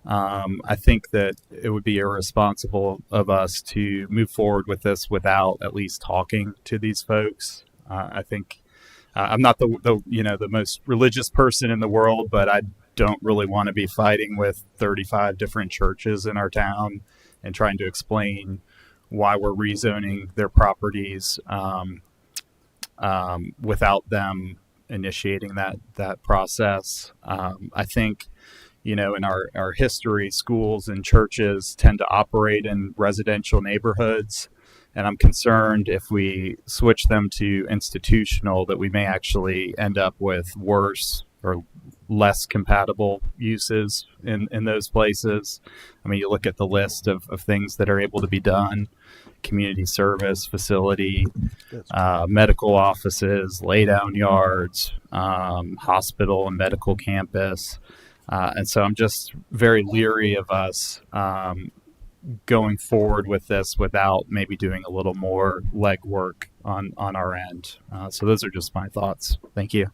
I think that it would be irresponsible of us to move forward with this without at least talking to these folks. I think I'm not the most religious person in the world, but I don't really want to be fighting with 35 different churches in our town and trying to explain why we're rezoning their properties without them initiating that process. I think, in our history, schools and churches tend to operate in residential neighborhoods. And I'm concerned if we switch them to institutional that we may actually end up with worse or less compatible uses in those places. I mean, you look at the list of things that are able to be done: community service facility, medical offices, lay-down yards, hospital and medical campus. And so I'm just very leery of us going forward with this without maybe doing a little more legwork on our end. So those are just my thoughts. Thank you.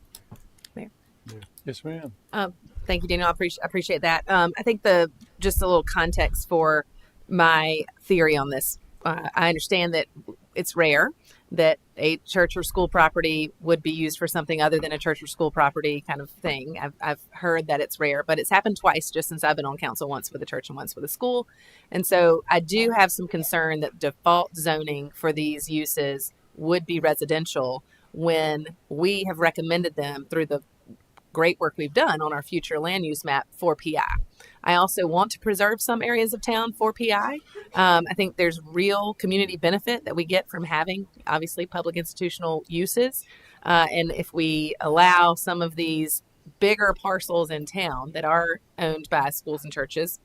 Yes, ma'am. Thank you, Daniel. I appreciate that. I think just a little context for my theory on this. I understand that it's rare that a church or school property would be used for something other than a church or school property kind of thing. I've heard that it's rare, but it's happened twice just since I've been on council, once with a church and once with a school. And so I do have some concern that default zoning for these uses would be residential when we have recommended them through the great work we've done on our future land use map for PI. I also want to preserve some areas of town for PI. I think there's real community benefit that we get from having, obviously, public institutional uses. And if we allow some of these bigger parcels in town that are owned by schools and churches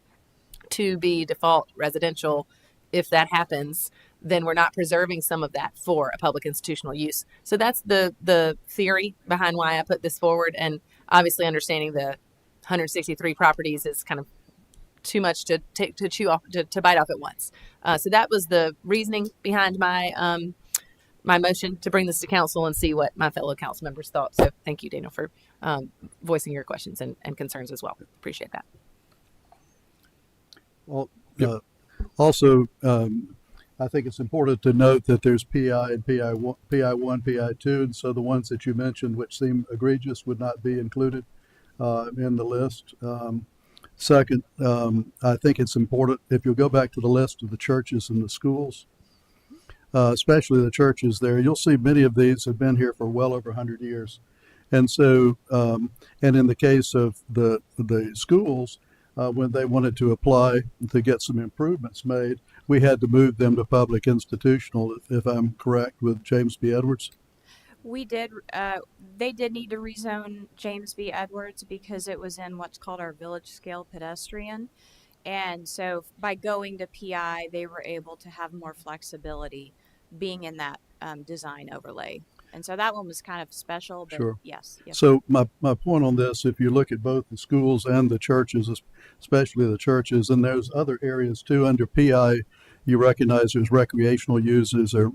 to be default residential, if that happens, then we're not preserving some of that for a public institutional use. So that's the theory behind why I put this forward. And obviously understanding the 163 properties is kind of too much to chew off, to bite off at once. So that was the reasoning behind my my motion to bring this to council and see what my fellow council members thought. So thank you, Daniel, for voicing your questions and concerns as well. Appreciate that. Well, also, I think it's important to note that there's PI and PI1, PI2, and so the ones that you mentioned, which seem egregious, would not be included in the list. Second, I think it's important, if you'll go back to the list of the churches and the schools, especially the churches there, you'll see many of these have been here for well over 100 years. And so, and in the case of the schools, when they wanted to apply to get some improvements made, we had to move them to public institutional, if I'm correct, with James B. Edwards. We did. They did need to rezone James B. Edwards because it was in what's called our village scale pedestrian. And so by going to PI, they were able to have more flexibility being in that design overlay. And so that one was kind of special, but Sure. yes. So my point on this, if you look at both the schools and the churches, especially the churches, and there's other areas too under PI, you recognize there's recreational uses or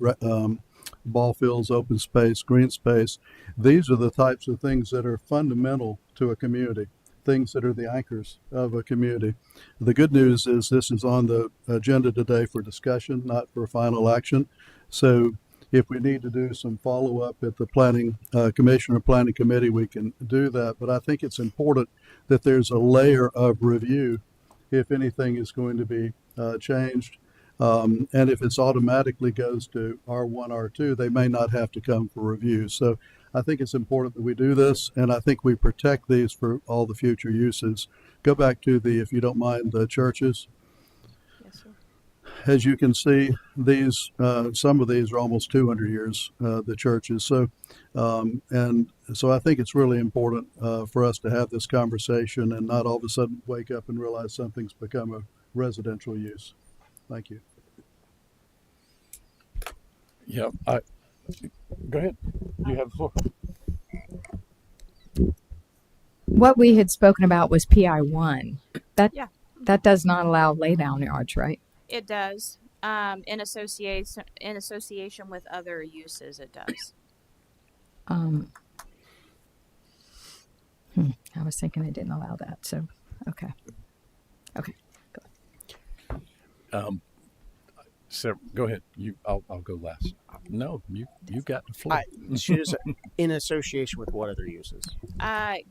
ball fields, open space, green space. These are the types of things that are fundamental to a community, things that are the anchors of a community. The good news is this is on the agenda today for discussion, not for final action. So if we need to do some follow-up at the planning commission or planning committee, we can do that. But I think it's important that there's a layer of review if anything is going to be changed. And if it's automatically goes to R1, R2, they may not have to come for review. So I think it's important that we do this, and I think we protect these for all the future uses. Go back to if you don't mind, the churches. Yes, sir. As you can see, these some of these are almost 200 years, the churches. So, and so I think it's really important for us to have this conversation and not all of a sudden wake up and realize something's become a residential use. Thank you. Yeah, go ahead. You have the floor. What we had spoken about was PI1. Yeah. That does not allow laydown yards, right? It does. In association with other uses, it does. I was thinking it didn't allow that. So, okay. So go ahead. I'll go last. No, you got the floor. In association with what other uses?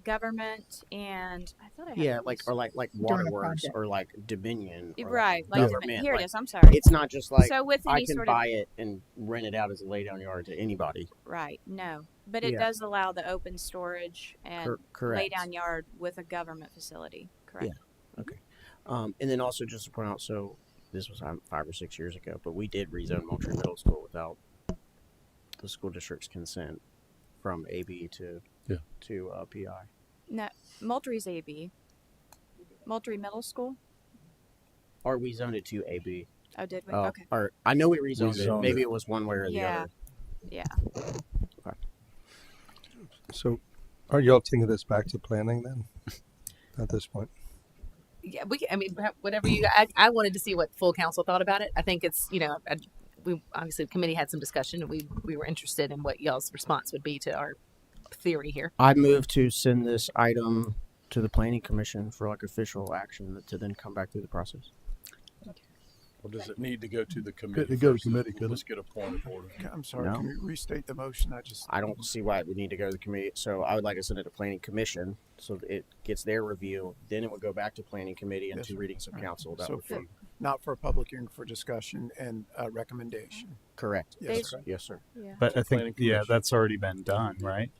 Government and I thought I had Yeah, these. like waterworks or like Dominion. Or Right, like government. here it is. I'm sorry. It's not just like so with I any can sort buy of, it and rent it out as a laydown yard to anybody. Right. No, but it Yeah. does allow the open storage and Correct. lay down yard with a government facility. Correct. Yeah. Okay. And then also just to point out, so this was 5 or 6 years ago, but we did rezone Moultrie Middle School without the school district's consent from AB to PI. No, Moultrie's AB. Moultrie Middle School. Or we zoned it to AB. Oh, did we? Oh, Okay. Or I know we rezoned it. rezoned Maybe it. it was one way or the other. Yeah. Okay. So are you all taking this back to planning then at this point? Yeah, I mean, whatever you. I wanted to see what full council thought about it. I think it's we obviously the committee had some discussion, and we were interested in what y'all's response would be to our theory here. I move to send this item to the planning commission for like official action to then come back through the process. Or does it need to go to the committee? Could it go to first? committee, couldn't Let's get a point of order. I'm sorry, No. can you restate the motion? I don't see why it would need to go to the committee. So I would like to send it to planning commission so that it gets their review. Then it would go back to planning committee and Yes, two sir. readings of council. That So would for, be not for a public hearing, for discussion and recommendation. correct. Yes, sir. Yes, sir. Yeah. But I Planning think, yeah, commission. that's already been done, right?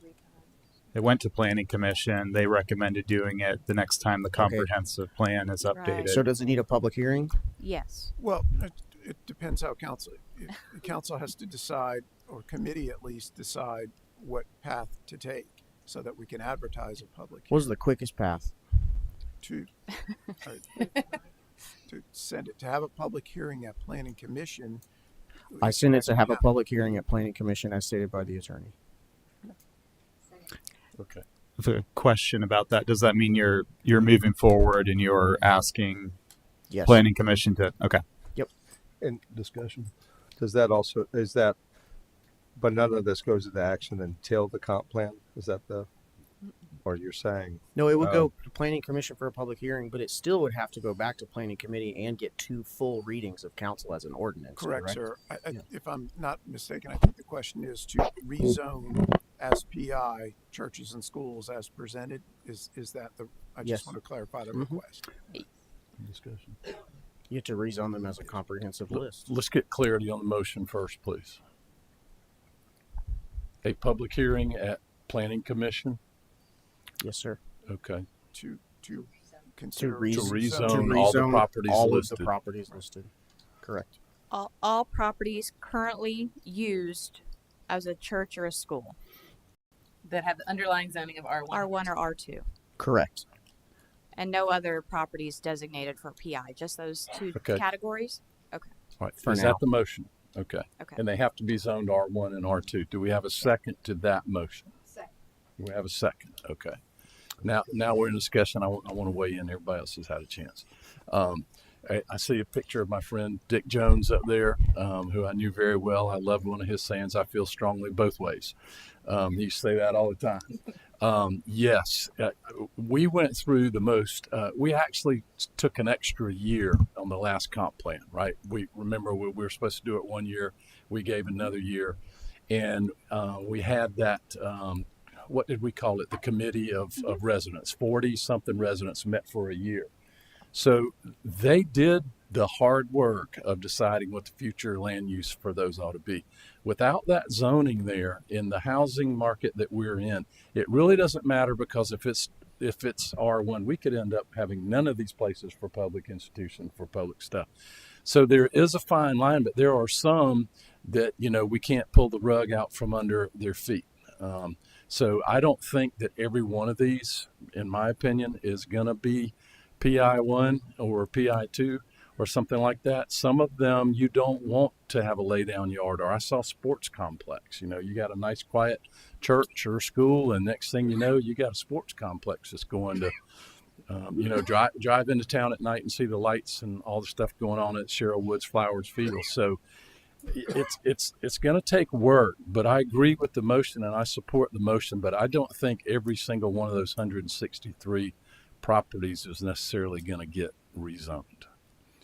It went to planning commission. They recommended doing it the next time the comprehensive plan is updated. Right. So does it need a public hearing? Yes. Well, it depends how council, if the council has to decide, or committee at least decide what path to take so that we can advertise a public What was the quickest path? to to send it, to have a public hearing at planning commission. I send it to have a public hearing at planning commission as stated by the attorney. Okay. The question about that, does that mean you're moving forward and you're asking Yes. planning commission to, okay. In discussion, does that also, is that, but none of this goes into action until the comp plan? Is that the, or you're saying? No, it would go to planning commission for a public hearing, but it still would have to go back to planning committee and get 2 full readings of council as an ordinance. Correct, sir. If I'm not mistaken, I think the question is to rezone as PI churches and schools as presented. Is that the? I just Yes. want to clarify the Mhm. request. Discussion. You have to rezone them as a comprehensive list. Let's get clarity on the motion first, please. A public hearing at planning commission. Yes, sir. Okay. To consider To rezone To all the rezone properties all listed. of the properties listed. Correct. All properties currently used as a church or a school. That have the underlying zoning of R1. R1 or R2. Correct. And no other properties designated for PI, just those 2 Okay. categories? Okay. All right. For Is now. that the motion? Okay. Okay. And they have to be zoned R1 and R2. Do we have a second to that motion? Second. We have a second. Okay. Now we're in discussion. I want to weigh in. Everybody else has had a chance. I see a picture of my friend Dick Jones up there, who I knew very well. I loved one of his sayings, I feel strongly both ways. He used to say that all the time. Yes, we went through the most, we actually took an extra year on the last comp plan, right? We remember we were supposed to do it 1 year. We gave another year. And we had that, what did we call it? The committee of residents, 40-something residents met for a year. So they did the hard work of deciding what the future land use for those ought to be. Without that zoning there in the housing market that we're in, it really doesn't matter, because if it's R1, we could end up having none of these places for public institutions, for public stuff. So there is a fine line, but there are some that, we can't pull the rug out from under their feet. So I don't think that every one of these, in my opinion, is going to be PI1 or PI2 or something like that. Some of them you don't want to have a lay down yard, or I saw sports complex. You got a nice quiet church or school, and next thing you know, you got a sports complex that's going to, drive into town at night and see the lights and all the stuff going on at Cheryl Woods Flowers Field. So it's going to take work, but I agree with the motion and I support the motion, but I don't think every single one of those 163 properties is necessarily going to get rezoned.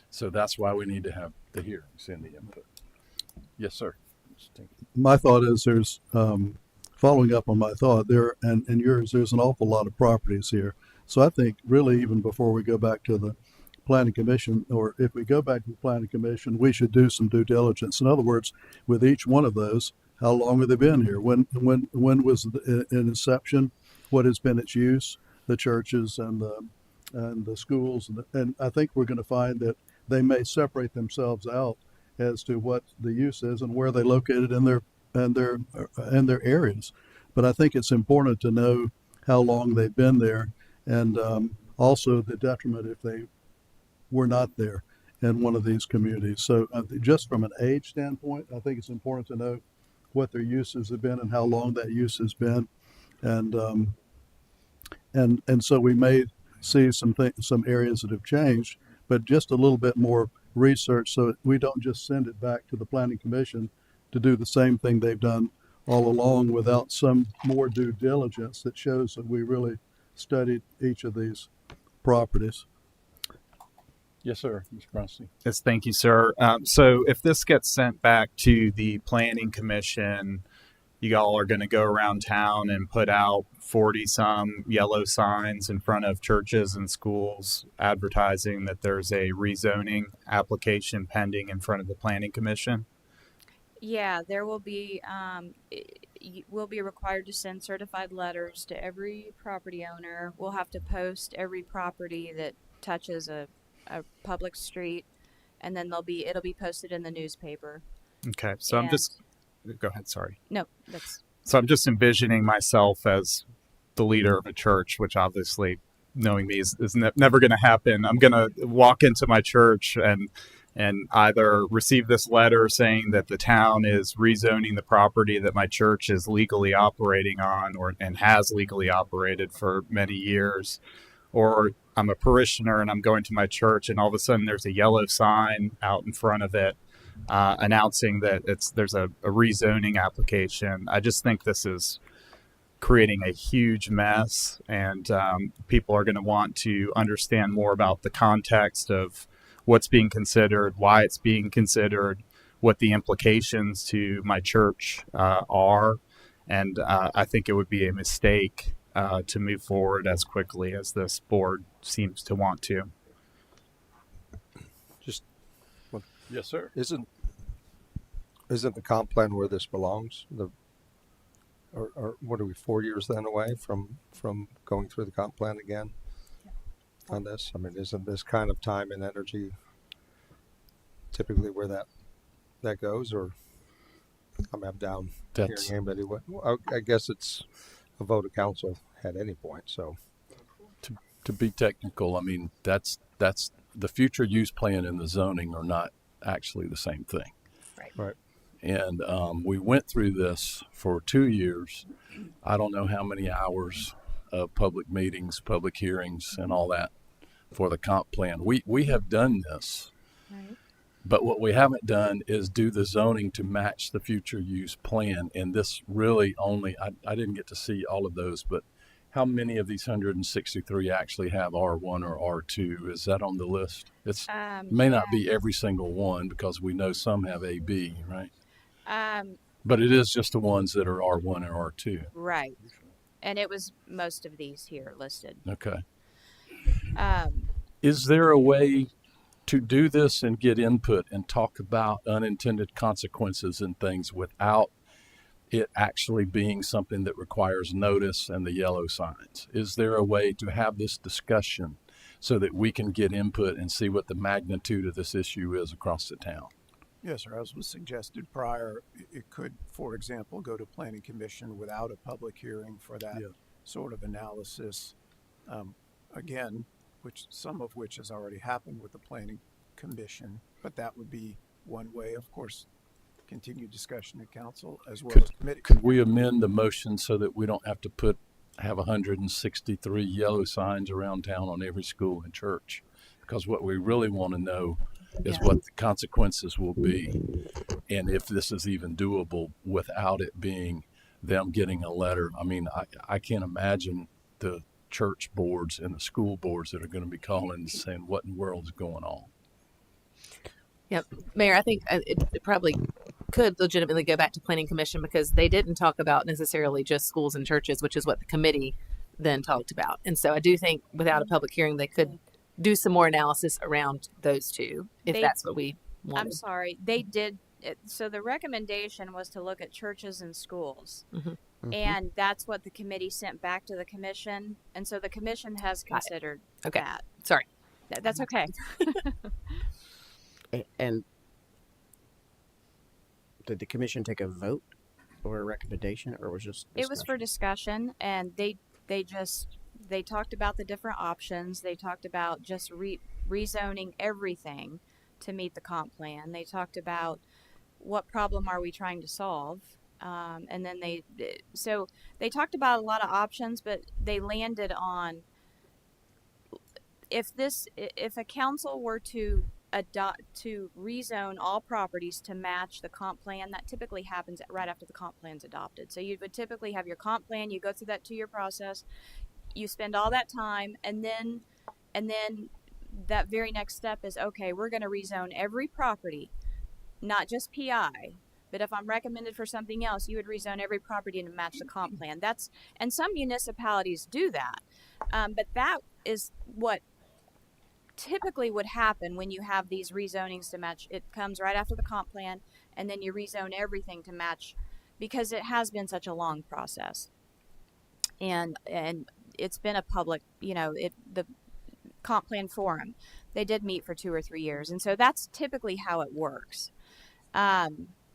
So that's why we need to have the hearings and the input. Yes, sir. My thought is there's, following up on my thought there and yours, there's an awful lot of properties here. So I think really even before we go back to the planning commission, or if we go back to the planning commission, we should do some due diligence. In other words, with each one of those, how long have they been here? When was the inception? What has been its use? The churches and the schools, and I think we're going to find that they may separate themselves out as to what the use is and where they're located in their areas. But I think it's important to know how long they've been there, and also the detriment if they were not there in one of these communities. So just from an age standpoint, I think it's important to know what their uses have been and how long that use has been, and so we may see some areas that have changed, but just a little bit more research so that we don't just send it back to the planning commission to do the same thing they've done all along without some more due diligence that shows that we really studied each of these properties. Yes, sir, Mr. Bronstein. Yes, thank you, sir. So if this gets sent back to the planning commission, you all are going to go around town and put out 40 some yellow signs in front of churches and schools advertising that there's a rezoning application pending in front of the planning commission. Yeah, there will be, we'll be required to send certified letters to every property owner. We'll have to post every property that touches a public street, and then it'll be posted in the newspaper. Okay, so I'm just, go ahead, sorry. No, that's. So I'm just envisioning myself as the leader of a church, which obviously, knowing me, is never going to happen. I'm going to walk into my church and either receive this letter saying that the town is rezoning the property that my church is legally operating on and has legally operated for many years, or I'm a parishioner and I'm going to my church and all of a sudden there's a yellow sign out in front of it announcing that there's a rezoning application. I just think this is creating a huge mess, and people are going to want to understand more about the context of what's being considered, why it's being considered, what the implications to my church are. And I think it would be a mistake to move forward as quickly as this board seems to want to. Just yes, sir. Isn't the comp plan where this belongs? Or what are we, 4 years then away from going through the comp plan again on this? I mean, isn't this kind of time and energy typically where that goes? Or I'm down hearing anybody. I guess it's a vote of council at any point. So to be technical, I mean that's the future use plan and the zoning are not actually the same thing. Right. And we went through this for 2 years. I don't know how many hours of public meetings, public hearings, and all that for the comp plan. We have done this, right. But what we haven't done is do the zoning to match the future use plan. And this really only, I didn't get to see all of those, but how many of these 163 actually have R1 or R2? Is that on the list? It may not be every single one because we know some have AB, right? But it is just the ones that are R1 and R2. Right. And it was most of these here listed. Okay. Is there a way to do this and get input and talk about unintended consequences and things without it actually being something that requires notice and the yellow signs? Is there a way to have this discussion so that we can get input and see what the magnitude of this issue is across the town? Yes, sir. As was suggested prior, it could, for example, go to Planning Commission without a public hearing for that sort of analysis. Again, some of which has already happened with the Planning Commission, but that would be one way. Of course, continued discussion at council as well as committee. Could we amend the motion so that we don't have to have 163 yellow signs around town on every school and church? Because what we really want to know is what the consequences will be, and if this is even doable without it being them getting a letter. I mean, I can't imagine the church boards and the school boards that are going to be calling and saying, what in the world is going on? Yep. Mayor, I think it probably could legitimately go back to Planning Commission because they didn't talk about necessarily just schools and churches, which is what the committee then talked about. And so I do think without a public hearing, they could do some more analysis around those two, if that's what we want. I'm sorry. They did. So the recommendation was to look at churches and schools. Mm-hmm. Mm-hmm. And that's what the committee sent back to the commission. And so the commission has considered that. Sorry. That's okay. And did the commission take a vote or a recommendation, or was just discussion? It was for discussion, and they talked about the different options. They talked about just rezoning everything to meet the comp plan. They talked about what problem are we trying to solve, and then they talked about a lot of options, but they landed on if a council were to rezone all properties to match the comp plan. That typically happens right after the comp plan's adopted. So you would typically have your comp plan, you go through that 2-year process, you spend all that time, and then that very next step is, okay, we're going to rezone every property, not just PI. But if I'm recommended for something else, you would rezone every property to match the comp plan. And some municipalities do that. But that is what typically would happen when you have these rezonings to match. It comes right after the comp plan, and then you rezone everything to match, because it has been such a long process. And it's been a public, the comp plan forum, they did meet for 2 or 3 years. And so that's typically how it works.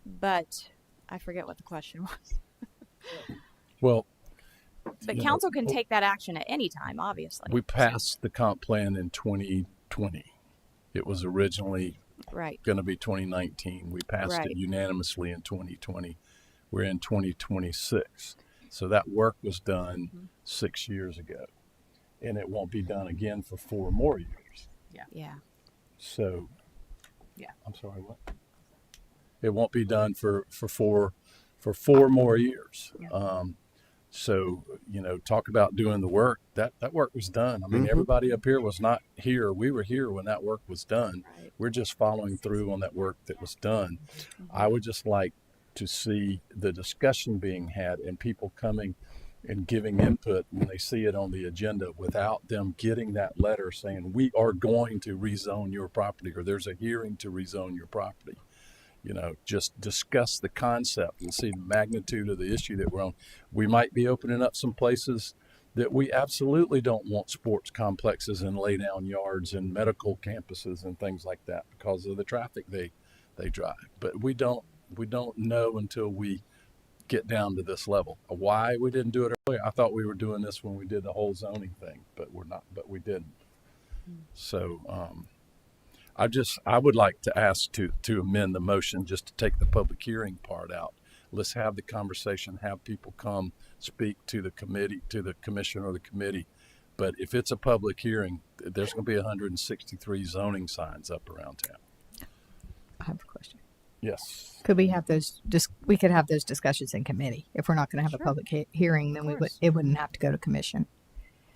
But I forget what the question was. Well, but council can take that action at any time, obviously. We passed the comp plan in 2020. It was originally going to be 2019. We passed it unanimously in 2020. We're in 2026. So that work was done 6 years ago, and it won't be done again for 4 more years. Yeah. So, I'm sorry, what? It won't be done for 4 more years. So, talk about doing the work. That work was done. I mean, everybody up here was not here. We were here when that work was done. We're just following through on that work that was done. I would just like to see the discussion being had and people coming and giving input when they see it on the agenda, without them getting that letter saying, we are going to rezone your property, or there's a hearing to rezone your property. Just discuss the concept and see the magnitude of the issue that we're on. We might be opening up some places that we absolutely don't want sports complexes and lay down yards and medical campuses and things like that because of the traffic they drive. But we don't know until we get down to this level. Why we didn't do it earlier? I thought we were doing this when we did the whole zoning thing, but we're not. But we didn't. So I would like to ask to amend the motion just to take the public hearing part out. Let's have the conversation, have people come speak to the committee, to the commission or the committee. But if it's a public hearing, there's going to be 163 zoning signs up around town. I have a question. Yes. Could we have those? We could have those discussions in committee. If we're not going to have a public hearing, then it wouldn't have to go to commission.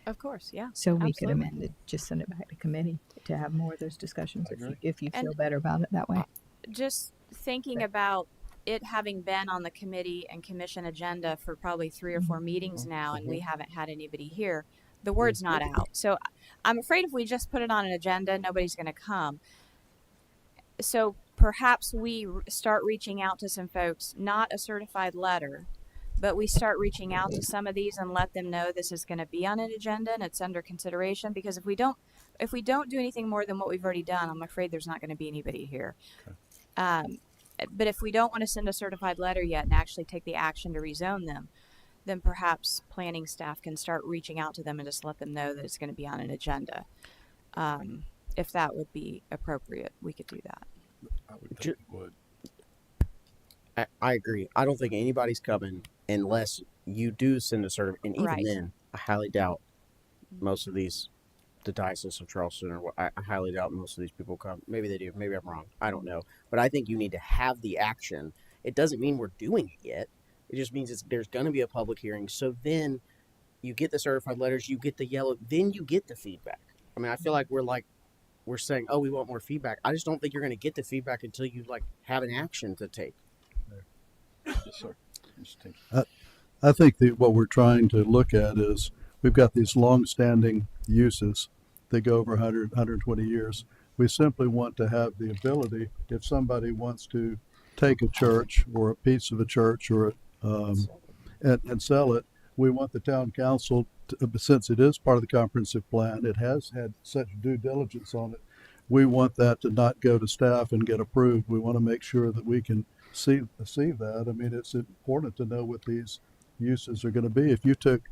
Of course, yeah. So we could amend it, just send it back to committee to have more of those discussions if you feel better about it that way. Just thinking about it having been on the committee and commission agenda for probably 3 or 4 meetings now, and we haven't had anybody here, the word's not out. So I'm afraid if we just put it on an agenda, nobody's going to come. So perhaps we start reaching out to some folks, not a certified letter, but we start reaching out to some of these and let them know this is going to be on an agenda and it's under consideration. Because if we don't do anything more than what we've already done, I'm afraid there's not going to be anybody here. Okay. But if we don't want to send a certified letter yet and actually take the action to rezone them, then perhaps planning staff can start reaching out to them and just let them know that it's going to be on an agenda. If that would be appropriate, we could do that. I would think it would. I agree. I don't think anybody's coming unless you do send a certificate. And even Right. then, I highly doubt most of these, the Diocese of Charleston, or I highly doubt most of these people come. Maybe they do. Maybe I'm wrong. I don't know. But I think you need to have the action. It doesn't mean we're doing it yet. It just means there's going to be a public hearing. So then you get the certified letters, you get the yellow, then you get the feedback. I mean, I feel like we're saying, oh, we want more feedback. I just don't think you're going to get the feedback until you have an action to take. Yes, sir. I think that what we're trying to look at is we've got these long-standing uses that go over 100, 120 years. We simply want to have the ability, if somebody wants to take a church or a piece of a church or and sell it, we want the town council, since it is part of the comprehensive plan, it has had such due diligence on it. We want that to not go to staff and get approved. We want to make sure that we can see that. I mean, it's important to know what these uses are going to be. If you took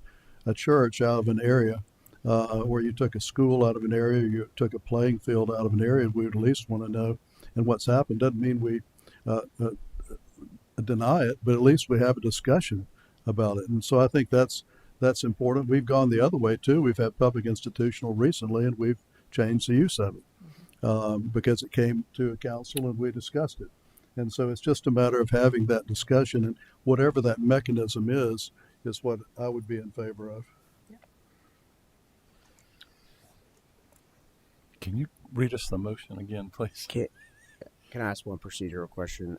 a church out of an area, or you took a school out of an area, you took a playing field out of an area, we would at least want to know. And what's happened doesn't mean we deny it, but at least we have a discussion about it. And so I think that's important. We've gone the other way too. We've had public institutional recently, and we've changed the use of it. because it came to a council and we discussed it. And so it's just a matter of having that discussion, and whatever that mechanism is what I would be in favor of. Can you read us the motion again, please? Can I ask one procedural question?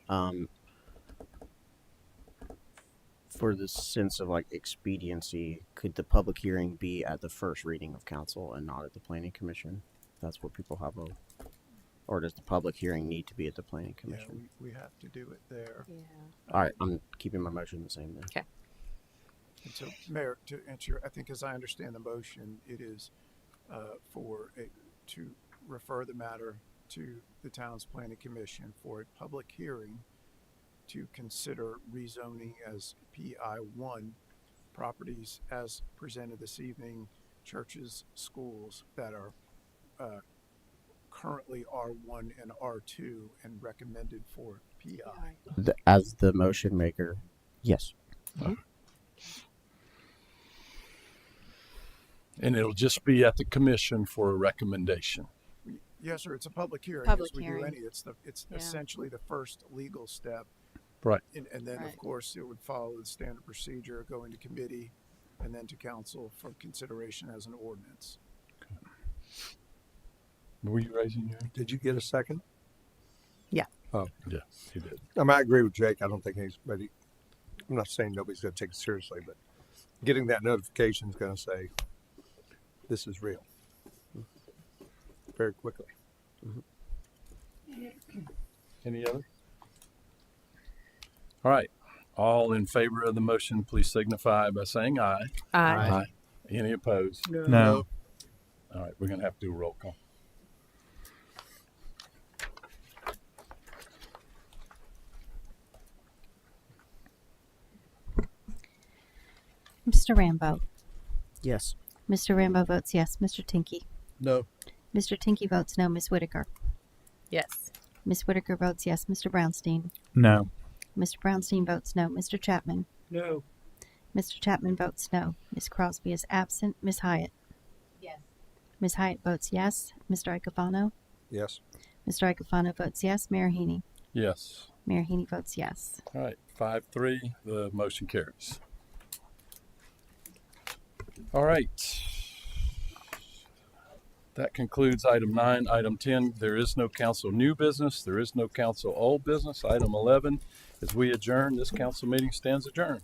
For the sense of like expediency, could the public hearing be at the first reading of council and not at the planning commission? That's what people have or does the public hearing need to be at the planning commission? Yeah, we have to do it there. Yeah. All right, I'm keeping my motion the same then. Okay. And so, Mayor, to answer, I think as I understand the motion, it is to refer the matter to the town's planning commission for a public hearing to consider rezoning as PI1 properties as presented this evening, churches, schools that are currently R1 and R2 and recommended for PI. As the motion maker, yes. And it'll just be at the commission for a recommendation. Yes, sir. It's a public hearing. Public as we hearing. do any. It's essentially the first legal step. Right. And then, of course, it would follow the standard procedure, going to committee, and then to council for consideration as an ordinance. Were you raising your hand? Did you get a second? Yeah. Oh, yeah, he did. I mean, I agree with Jake. I don't think anybody. I'm not saying nobody's going to take it seriously, but getting that notification is going to say this is real very quickly. Any other? All right. All in favor of the motion, please signify by saying aye. Aye. Any opposed? No. All right, we're going to have to do a roll call. Mr. Rambo. Yes. Mr. Rambo votes yes. Mr. Tinky. No. Mr. Tinky votes no. Miss Whitaker. Yes. Miss Whitaker votes yes. Mr. Brownstein. No. Mr. Brownstein votes no. Mr. Chapman. No. Mr. Chapman votes no. Miss Crosby is absent. Miss Hyatt. Yes. Miss Hyatt votes yes. Mr. Icofano. Yes. Mr. Icofano votes yes. Mayor Heaney. Yes. Mayor Heaney votes yes. All right, 5-3, the motion carries. All right. That concludes item 9. Item 10, there is no council new business. There is no council old business. Item 11, as we adjourn, this council meeting stands adjourned.